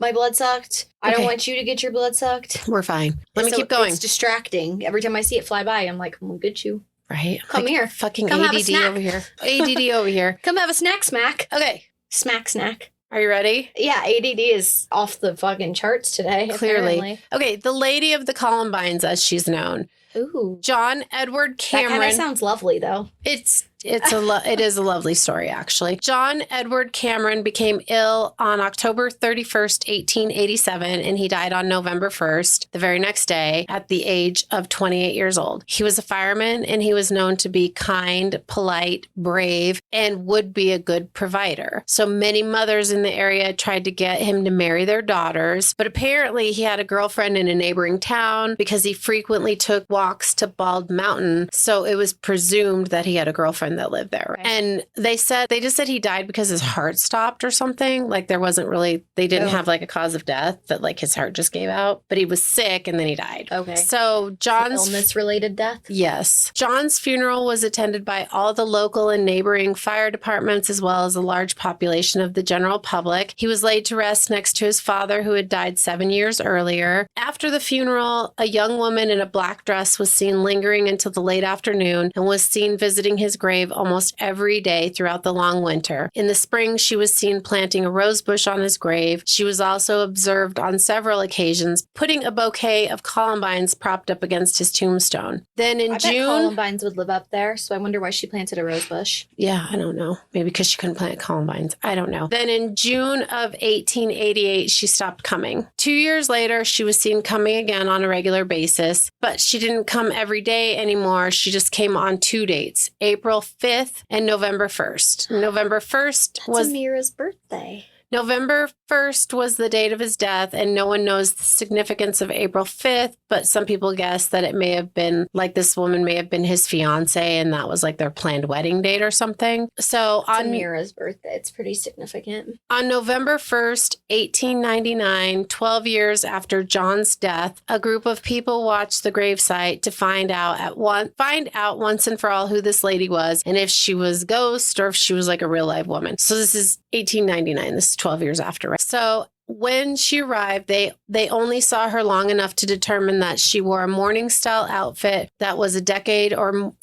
my blood sucked. I don't want you to get your blood sucked. We're fine. Let me keep going. It's distracting. Every time I see it fly by, I'm like, I'm gonna get you. Right? Come here. Fucking Come have a ADD snack. over here. ADD over here. Come have a snack, smack. Okay. Snack. Are you ready? Yeah, ADD is off the fucking charts today. Clearly. Apparently. Okay, the lady of the Columbines, as she's known. Ooh. John Edward Cameron. That kind of sounds lovely, though. It is a lovely story, actually. John Edward Cameron became ill on October 31st, 1887, and he died on November 1st, the very next day, at the age of 28 years old. He was a fireman, and he was known to be kind, polite, brave, and would be a good provider. So many mothers in the area tried to get him to marry their daughters, but apparently he had a girlfriend in a neighboring town because he frequently took walks to Bald Mountain, so it was presumed that he had a girlfriend friend that lived there. Okay. And they just said he died because his heart stopped or something. Like there wasn't really, they didn't have like a cause of death, that like his heart just gave out, but he was sick and then he died. Okay. So John's illness-related death? Yes. John's funeral was attended by all the local and neighboring fire departments, as well as a large population of the general public. He was laid to rest next to his father, who had died 7 years earlier. After the funeral, a young woman in a black dress was seen lingering until the late afternoon and was seen visiting his grave almost every day throughout the long winter. In the spring, she was seen planting a rose bush on his grave. She was also observed on several occasions putting a bouquet of Columbines propped up against his tombstone. Then in June... bet Columbines would live up there, so I wonder why she planted a rose bush. Yeah, I don't know. Maybe because she couldn't plant Columbines. I don't know. Then in June of 1888, she stopped coming. 2 years later, she was seen coming again on a regular basis, but she didn't come every day anymore. She just came on 2 dates, April 5th and November 1st. November 1st was Amira's birthday. November 1st was the date of his death, and no one knows the significance of April 5th, but some people guess that it may have been, like this woman may have been his fiance, and that was like their planned wedding date or something. So on Amira's birthday, it's pretty significant. On November 1st, 1899, 12 years after John's death, a group of people watched the gravesite to find out once and for all who this lady was, and if she was a ghost or if she was like a real live woman. So this is 1899. This is 12 years after. Right? So when she arrived, they only saw her long enough to determine that she wore a mourning style outfit that was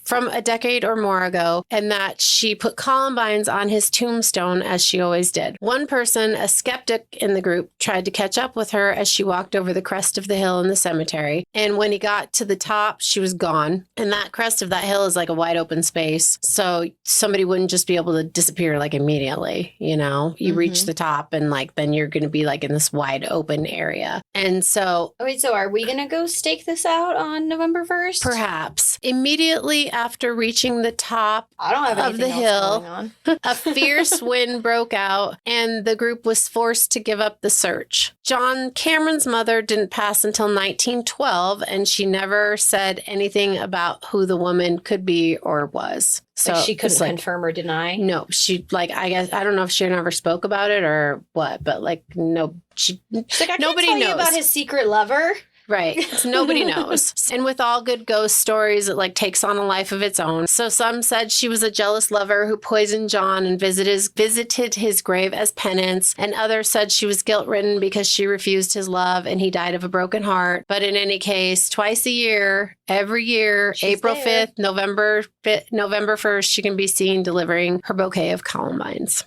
from a decade or more ago, and that she put Columbines on his tombstone as she always did. One person, a skeptic in the group, tried to catch up with her as she walked over the crest of the hill in the cemetery. And when he got to the top, she was gone. And that crest of that hill is like a wide open space. So somebody wouldn't just be able to disappear like immediately, you know? You reach the top and like then you're going to be like in this wide open area. And so... Wait, so are we going to go stake this out on November 1st? Perhaps. Immediately after reaching the top of the hill, a fierce wind broke out and the group was forced to give up the search. John Cameron's mother didn't pass until 1912, and she never said anything about who the woman could be or was. So like she couldn't confirm or deny? No, she I guess, I don't know if she never spoke about it or what, but no, She's like, I nobody can't tell knows you about his secret lover. Right. Nobody knows. And with all good ghost stories, it takes on a life of its own. So some said she was a jealous lover who poisoned John and visited his grave as penance. And others said she was guilt-ridden because she refused his love and he died of a broken heart. But in any case, twice a year, every year, April 5th, November 1st, she can be seen delivering her bouquet of Columbines.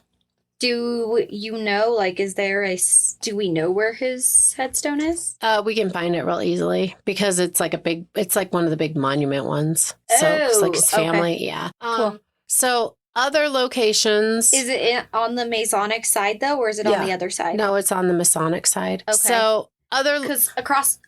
Do you know, do we know where his headstone is? We can find it real easily because it's like one of the big monument ones. So it's like his family. Okay. Yeah. Cool. So other locations. Is it on the Masonic side though, or is it on the other side? No, it's on the Masonic side. Okay. So because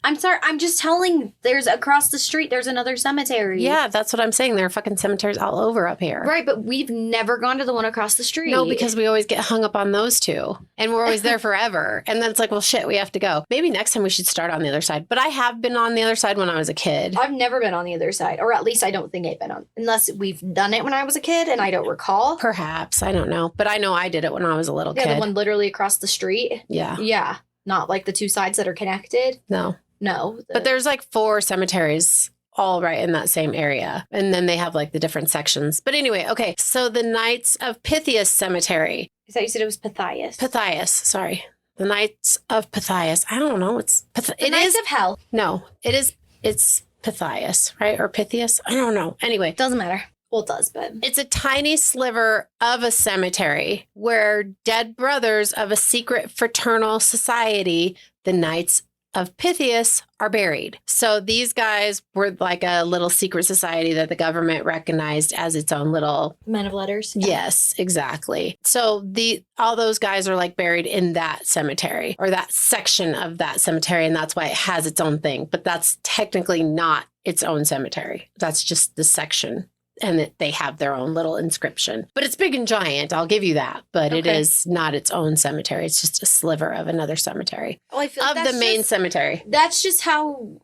I'm just telling, there's across the street, there's another cemetery. Yeah, that's what I'm saying. There are fucking cemeteries all over up here. Right, but we've never gone to the one across the street. No, because we always get hung up on those two. And we're always there forever. And then it's like, well, shit, we have to go. Maybe next time we should start on the other side. But I have been on the other side when I was a kid. I've never been on the other side. Or at least I don't think I've been on. Unless we've done it when I was a kid and I don't recall. Perhaps. I don't know. But I know I did it when I was a little kid. Yeah, the one literally across the street. Yeah. Yeah. Not like the two sides that are connected. No. No. But there's 4 cemeteries all right in that same area. And then they have the different sections. But anyway, okay. So the Knights of Pythias Cemetery. I thought you said it was Pythias. Pythias, sorry. The Knights of Pythias. I don't know. It's Knights of Hell. No, it's Pythias, right? Or Pythias? I don't know. Anyway. Doesn't matter. Well, it does, but... It's a tiny sliver of a cemetery where dead brothers of a secret fraternal society, the Knights of Pythias, are buried. So these guys were like a little secret society that the government recognized as its own little... Men of letters? Yeah. Yes, exactly. So all those guys are buried in that cemetery or that section of that cemetery, and that's why it has its own thing. But that's technically not its own cemetery. That's just the section. And that they have their own little inscription. But it's big and giant, I'll give you that. But It is not its own cemetery. It's just a sliver of another cemetery. Well, I feel of the main cemetery. That's just how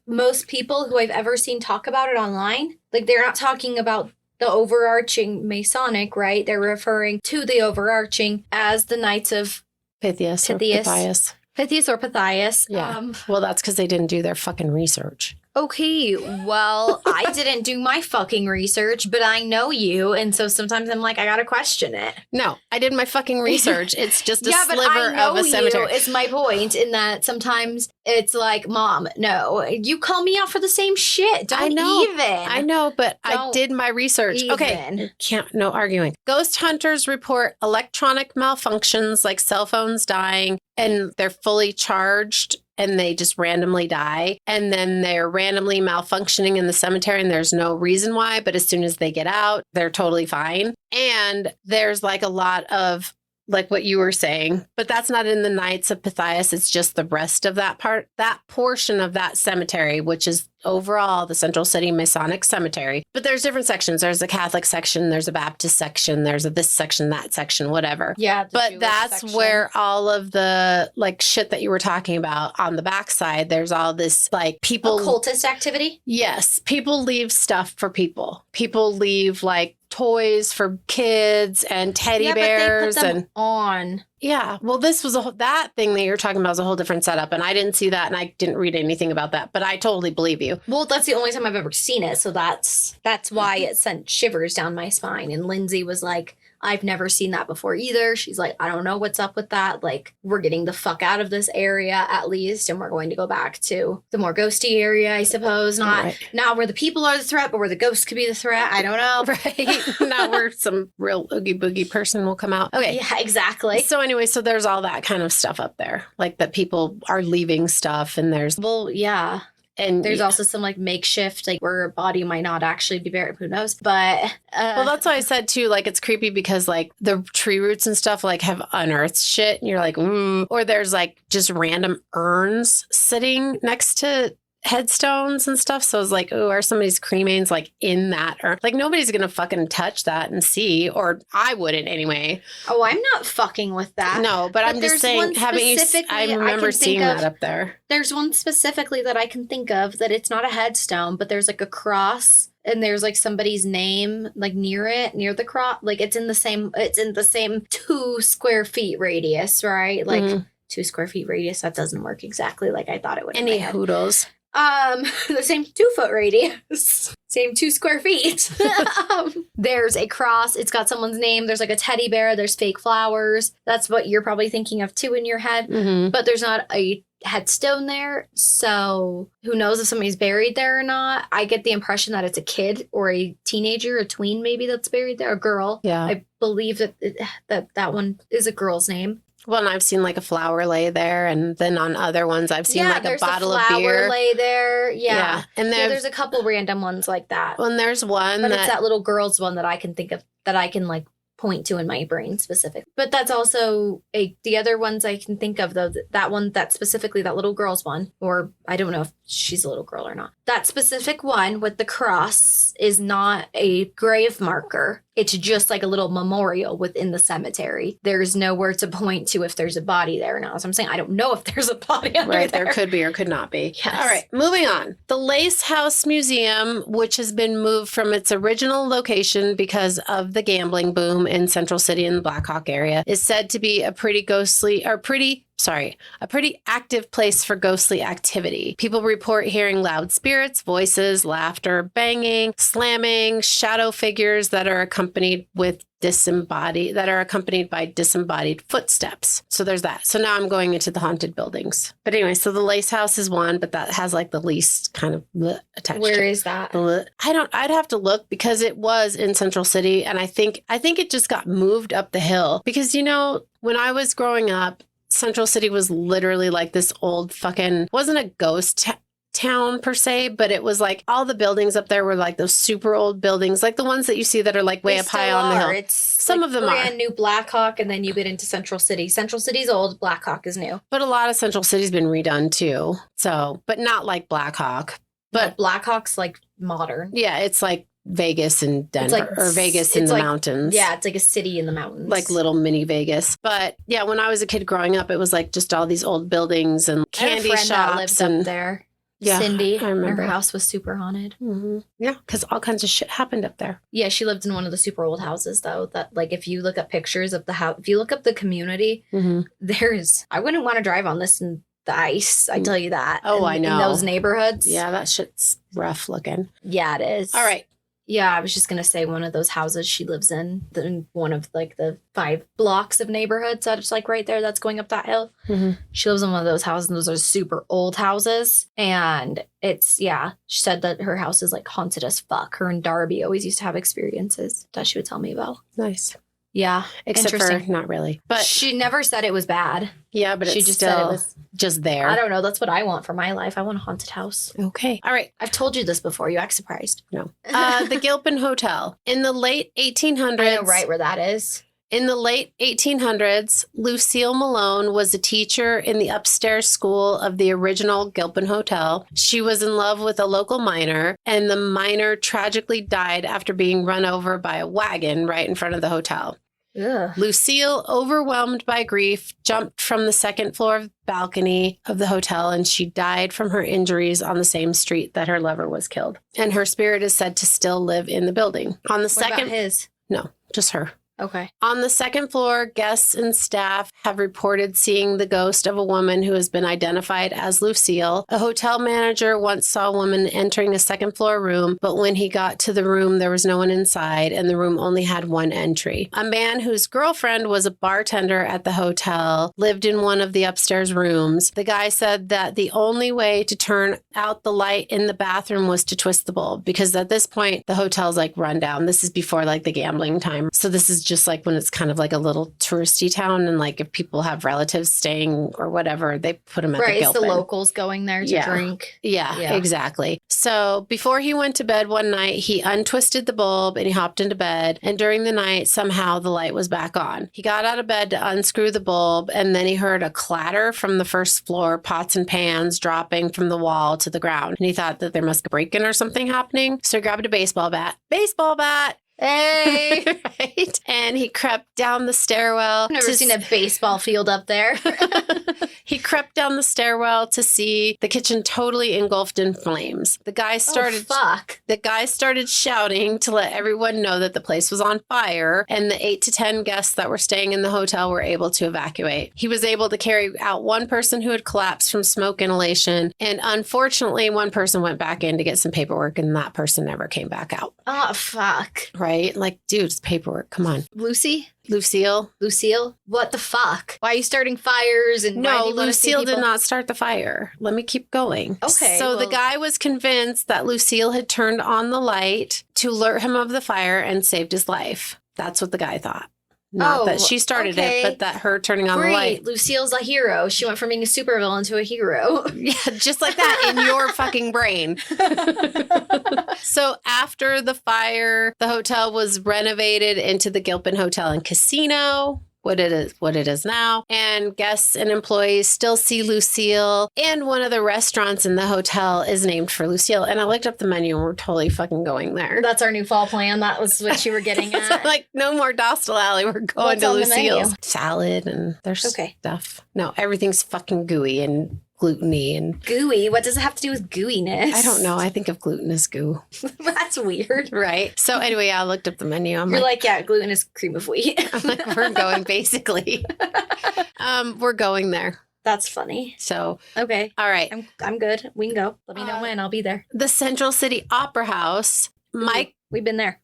most people who I've ever seen talk about it online. They're not talking about the overarching Masonic, right? They're referring to the overarching as the Knights of Pythias or Pythias. Pythias. Pythias or Pythias. Yeah. Well, that's because they didn't do their fucking research. Okay, well, I didn't do my fucking research, but I know you, and so sometimes I'm like, I gotta question it. No, I did my fucking research. It's just a Yeah, but sliver I know of a cemetery. you is my point in that sometimes it's like, Mom, no, you call me out for the same shit. Don't I know. even. I know, but I Don't did my research. Okay, even. no arguing. Ghost hunters report electronic malfunctions like cell phones dying, and they're fully charged and they just randomly die. And then they're randomly malfunctioning in the cemetery and there's no reason why. But as soon as they get out, they're totally fine. And there's like a lot of like what you were saying, but that's not in the Knights of Pythias. It's just the rest of that part, that portion of that cemetery, which is overall the Central City Masonic Cemetery. But there's different sections. There's a Catholic section, there's a Baptist section, there's a this section, that section, whatever. Yeah. But Jewish that's section. where all of the like shit that you were talking about on the backside, there's all this like people. Occultist activity? Yes. People leave stuff for people. People leave like toys for kids and teddy bears but they put them and on. yeah. Well, this was that thing that you're talking about was a whole different setup, and I didn't see that, and I didn't read anything about that. But I totally believe you. Well, that's the only time I've ever seen it, so that's why it sent shivers down my spine. And Lindsay was like, I've never seen that before either. She's like, I don't know what's up with that. Like, we're getting the fuck out of this area at least, and we're going to go back to the more ghosty area, I suppose. Not where the people are the threat, but where the ghosts could be the threat. I don't know. Right. Not where some real oogie boogie person will come out. Okay. Yeah, exactly. So anyway, so there's all that kind of stuff up there, like that people are leaving stuff, and there's yeah. And there's also some like makeshift, like where a body might not actually be buried. Who knows? But well, that's why I said too, like it's creepy because like the tree roots and stuff like have unearthed shit, and you're like, or there's like just random urns sitting next to headstones and stuff. So it's like, are somebody's cremains like in that urn? Like nobody's gonna fucking touch that and see, or I wouldn't anyway. Oh, I'm not fucking with that. No, but I'm just saying, haven't you? I remember seeing that up there. There's one specifically that I can think of that it's not a headstone, but there's like a cross. And there's like somebody's name like near the cross. Like it's in the same 2 square feet radius, right? Like 2 square feet radius. That doesn't work exactly like I thought it would. Any hoodles. The same 2 foot radius, same 2 square feet. There's a cross. It's got someone's name. There's like a teddy bear. There's fake flowers. That's what you're probably thinking of too in your head. Mm-hmm. But there's not a headstone there. So who knows if somebody's buried there or not. I get the impression that it's a kid or a teenager, a tween maybe that's buried there, a girl. Yeah. I believe that one is a girl's name. Well, and I've seen like a flower lay there, and then on other ones I've seen like a bottle of beer. Yeah, there's a flower lay there. Yeah. And there's a couple random ones like that. Well, and there's one but it's that little girl's one that I can think of, that I can like point to in my brain specific. But that's also the other ones I can think of though, that one, that specifically that little girl's one, or I don't know if she's a little girl or not. That specific one with the cross is not a grave marker. It's just like a little memorial within the cemetery. There's nowhere to point to if there's a body there or not. So I'm saying I don't know if there's a body under right, there. There could be or could not be. Yes. All right, moving on. The Lace House Museum, which has been moved from its original location because of the gambling boom in Central City and the Black Hawk area, is said to be a pretty active place for ghostly activity. People report hearing loud spirits, voices, laughter, banging, slamming, shadow figures that are accompanied by disembodied footsteps. So there's that. So now I'm going into the haunted buildings. But anyway, so the Lace House is one, but that has like the least kind of attached. Where is that? I'd have to look because it was in Central City, and I think it just got moved up the hill because when I was growing up, Central City was literally like this old wasn't a ghost town per se, but it was like all the buildings up there were like those super old buildings, like the ones that you see that are like way up high on the hill. It's some like of them brand new Black Hawk, and then you get into Central City. Central City's old, Black Hawk is new. But a lot of Central City's been redone too. So, but not like Black Hawk. But Black Hawk's like modern. Yeah, it's like Vegas and Denver, or Vegas in the mountains. Yeah, it's like a city in the mountains. Like little mini Vegas. But yeah, when I was a kid growing up, it was like just all these old buildings and candy shops. That lived up there. Yeah, Cindy. I remember. Her house was super haunted. Mm-hmm. Yeah, because all kinds of shit happened up there. Yeah, she lived in one of the super old houses, though. That, like, if you look up pictures of the house, if you look up the community, I wouldn't want to drive on this in the ice. I tell you that. Oh, I know. In those neighborhoods. Yeah, that shit's rough looking. Yeah, it is. All right. Yeah, I was just going to say one of those houses she lives in one of, like, the 5 blocks of neighborhoods that's, like, right there that's going up that hill. She lives in one of those houses, and those are super old houses. And she said that her house is, like, haunted as fuck. Her and Darby always used to have experiences that she would tell me about. Nice. Yeah. Except for not really. But she never said it was bad. Yeah, but she it's just still said it was just there. I don't know. That's what I want for my life. I want a haunted house. Okay. All right. I've told you this before. You act surprised. No. The Gilpin Hotel. In the late 1800s. I know right where that is. In the late 1800s, Lucille Malone was a teacher in the upstairs school of the original Gilpin Hotel. She was in love with a local miner, and the miner tragically died after being run over by a wagon right in front of the hotel. Ugh. Lucille, overwhelmed by grief, jumped from the second floor balcony of the hotel, and she died from her injuries on the same street that her lover was killed. And her spirit is said to still live in the building. On the What about his? No, just her. Okay. On the second floor, guests and staff have reported seeing the ghost of a woman who has been identified as Lucille. A hotel manager once saw a woman entering a second floor room, but when he got to the room, there was no one inside, and the room only had one entry. A man whose girlfriend was a bartender at the hotel lived in one of the upstairs rooms. The guy said that the only way to turn out the light in the bathroom was to twist the bulb, because at this point, the hotel's like run down. This is before like the gambling time. So this is just like when it's kind of like a little touristy town, and like if people have relatives staying or whatever, they put them at the Gilpin. Right, it's the locals going there to drink. Yeah, exactly. So before he went to bed one night, he untwisted the bulb and he hopped into bed. And during the night, somehow the light was back on. He got out of bed to unscrew the bulb, and then he heard a clatter from the first floor, pots and pans dropping from the wall to the ground. And he thought that there must be a break-in or something happening. So he grabbed a baseball bat. Baseball bat! Hey! Right? And he crept down the stairwell. I've never seen a baseball field up there. He crept down the stairwell to see the kitchen totally engulfed in flames. The guy started shouting to let everyone know that the place was on fire, and the 8 to 10 guests that were staying in the hotel were able to evacuate. He was able to carry out one person who had collapsed from smoke inhalation, and unfortunately, one person went back in to get some paperwork, and that person never came back out. Oh, fuck. Right? Like, dude, it's paperwork. Come on. Lucille? What the fuck? Why are you starting fires? And no, Lucille did not start the fire. Let me keep going. Okay. So the guy was convinced that Lucille had turned on the light to alert him of the fire and saved his life. That's what the guy thought. Not that she started it, but that her turning on the light. Lucille's a hero. She went from being a supervillain to a hero. Yeah, just like that in your fucking brain. So after the fire, the hotel was renovated into the Gilpin Hotel and Casino, what it is now. And guests and employees still see Lucille. And one of the restaurants in the hotel is named for Lucille. And I looked up the menu and we're totally fucking going there. That's our new fall plan. That was what you were getting at. Like, no more Dostal Alley. We're going to Lucille's. Salad and there's stuff. No, everything's fucking gooey and gluten-y and gooey. What does it have to do with gooiness? I don't know. I think of gluten as goo. That's weird, right? So anyway, I looked up the menu. You're like, yeah, gluten is cream of wheat. I'm like, we're going basically. We're going there. That's funny. So okay, all right, I'm good. We can go. Let me know when. I'll be there. The Central City Opera House. Mike, we've been there.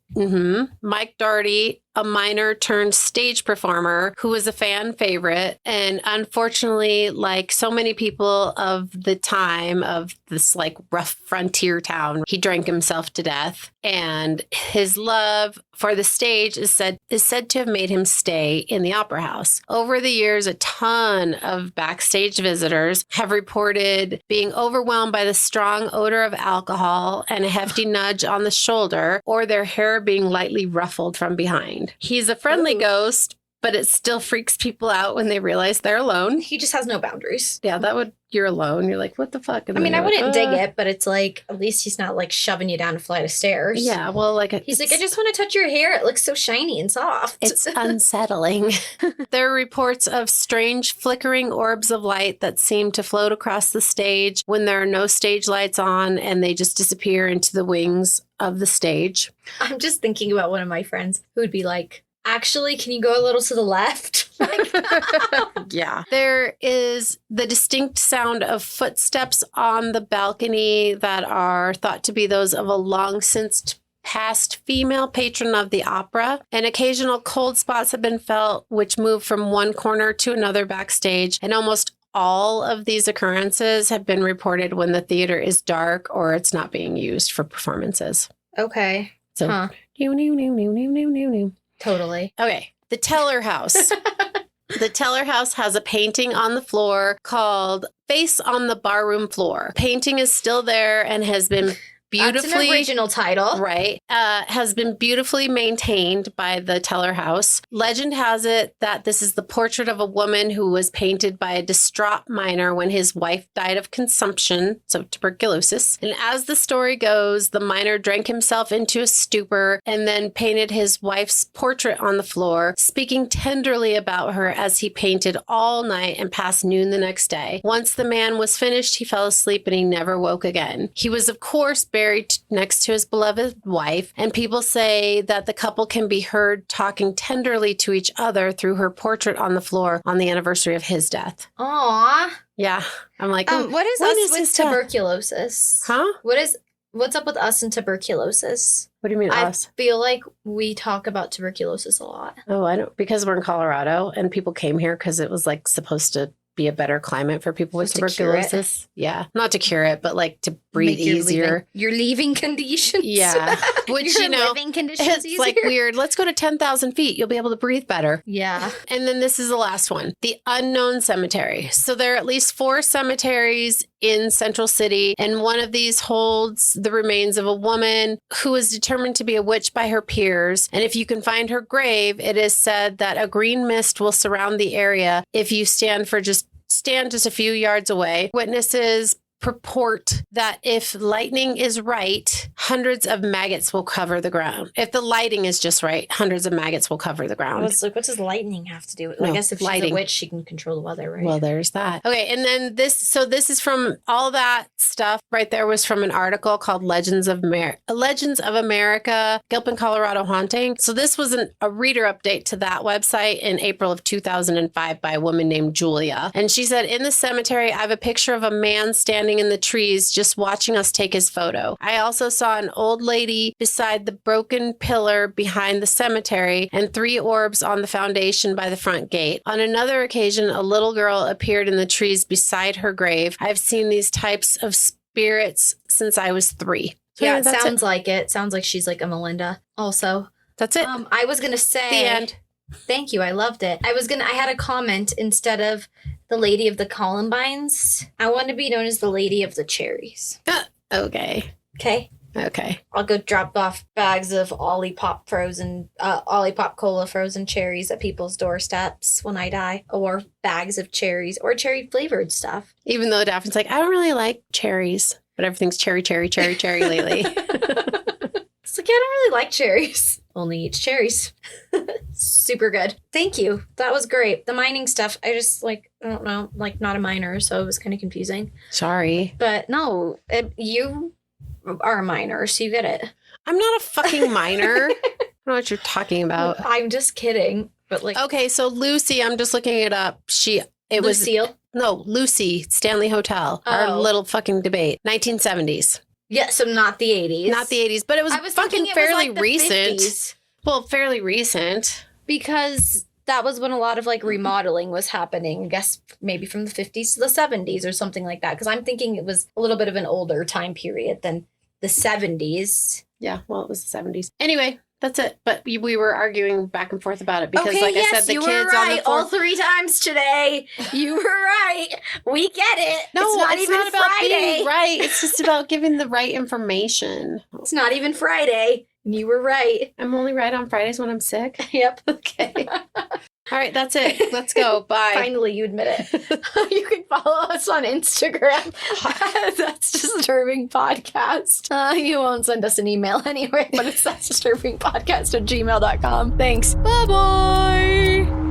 Mike Doherty, a miner turned stage performer who was a fan favorite. And unfortunately, like so many people of the time of this like rough frontier town, he drank himself to death. And his love for the stage is said to have made him stay in the opera house. Over the years, a ton of backstage visitors have reported being overwhelmed by the strong odor of alcohol and a hefty nudge on the shoulder, or their hair being lightly ruffled from behind. He's a friendly ghost, but it still freaks people out when they realize they're alone. He just has no boundaries. Yeah, you're alone. You're like, what the fuck? And I mean, then I you're wouldn't like, dig it, but it's like, at least he's not like shoving you down a flight of stairs. Yeah, well, like... He's like, I just want to touch your hair. It looks so shiny and soft. It's unsettling. There are reports of strange flickering orbs of light that seem to float across the stage when there are no stage lights on, and they just disappear into the wings of the stage. I'm just thinking about one of my friends who would be like, actually, can you go a little to the left? Yeah. There is the distinct sound of footsteps on the balcony that are thought to be those of a long since past female patron of the opera, and occasional cold spots have been felt which move from one corner to another backstage, and almost all of these occurrences have been reported when the theater is dark or it's not being used for performances. Okay. So, Totally. Okay. The Teller House. The Teller House has a painting on the floor called Face on the Barroom Floor. Painting is still there and has been beautifully... That's an original title. Right. Has been beautifully maintained by the Teller House. Legend has it that this is the portrait of a woman who was painted by a distraught miner when his wife died of consumption, so tuberculosis. And as the story goes, the miner drank himself into a stupor and then painted his wife's portrait on the floor, speaking tenderly about her as he painted all night and past noon the next day. Once the man was finished, he fell asleep and he never woke again. He was, of course, buried next to his beloved wife, and people say that the couple can be heard talking tenderly to each other through her portrait on the floor on the anniversary of his death. Aww. Yeah. I'm like, what is when us is with his death? tuberculosis? Huh? What's up with us and tuberculosis? What do you mean us? I feel like we talk about tuberculosis a lot. Oh, I don't, because we're in Colorado and people came here because it was like supposed to be a better climate for people with tuberculosis. Yeah. Not to cure it, but like to breathe easier. Your leaving conditions. Yeah. Which, your you know, living conditions it's easier. like weird. Let's go to 10,000 feet. You'll be able to breathe better. Yeah. And then this is the last one, the unknown cemetery. So there are at least 4 cemeteries in Central City, and one of these holds the remains of a woman who was determined to be a witch by her peers. And if you can find her grave, it is said that a green mist will surround the area if you stand just a few yards away. Witnesses purport that if lightning is right, hundreds of maggots will cover the ground. If the lighting is just right, hundreds of maggots will cover the ground. What does lightning have to do with it? No, I guess if lighting. she's a witch, she can control the weather, right? Well, there's that. Okay, and then this is from all that stuff right there was from an article called Legends of America, Gilpin, Colorado Haunting. So this was a reader update to that website in April of 2005 by a woman named Julia. And she said, in the cemetery, I have a picture of a man standing in the trees just watching us take his photo. I also saw an old lady beside the broken pillar behind the cemetery and 3 orbs on the foundation by the front gate. On another occasion, a little girl appeared in the trees beside her grave. I've seen these types of spirits since I was 3. So yeah, it sounds like it. Sounds like she's like a Melinda also. That's it. I was going to say... The end. Thank you. I loved it. I had a comment instead of the Lady of the Columbines. I want to be known as the Lady of the Cherries. Okay. Okay. Okay. I'll go drop off bags of Olipop Cola frozen cherries at people's doorsteps when I die, or bags of cherries or cherry flavored stuff. Even though Daphne's like, I don't really like cherries, but everything's cherry lately. It's like, I don't really like cherries. Only eats cherries. Super good. Thank you. That was great. The mining stuff, I don't know, not a miner, so it was kind of confusing. Sorry. But no, you are a miner, so you get it. I'm not a fucking miner. I don't know what you're talking about. I'm just kidding. But okay, so Lucy, I'm just looking it up. Lucy, Stanley Hotel. Our little fucking debate. 1970s. Yeah, so not the 80s. Not the 80s, but it was fucking fairly recent. 50s. Well, fairly recent. Because that was when a lot of remodeling was happening. I guess maybe from the 50s to the 70s or something like that. Because I'm thinking it was a little bit of an older time period than the 70s. Yeah, well, it was the 70s. Anyway, that's it. But we were arguing back and forth about it because, I said, the you kids were right on the floor. all 3 times today. You were right. We get it. No, it's not about Friday. being right. It's just about giving the right information. It's not even Friday. You were right. I'm only right on Fridays when I'm sick. Yep. Okay. All right, that's it. Let's go. Bye. Finally, you admit it. You can follow us on Instagram. That's Disturbing Podcast. You won't send us an email anyway, but it's That's Disturbing Podcast at gmail.com. Thanks. Bye-bye.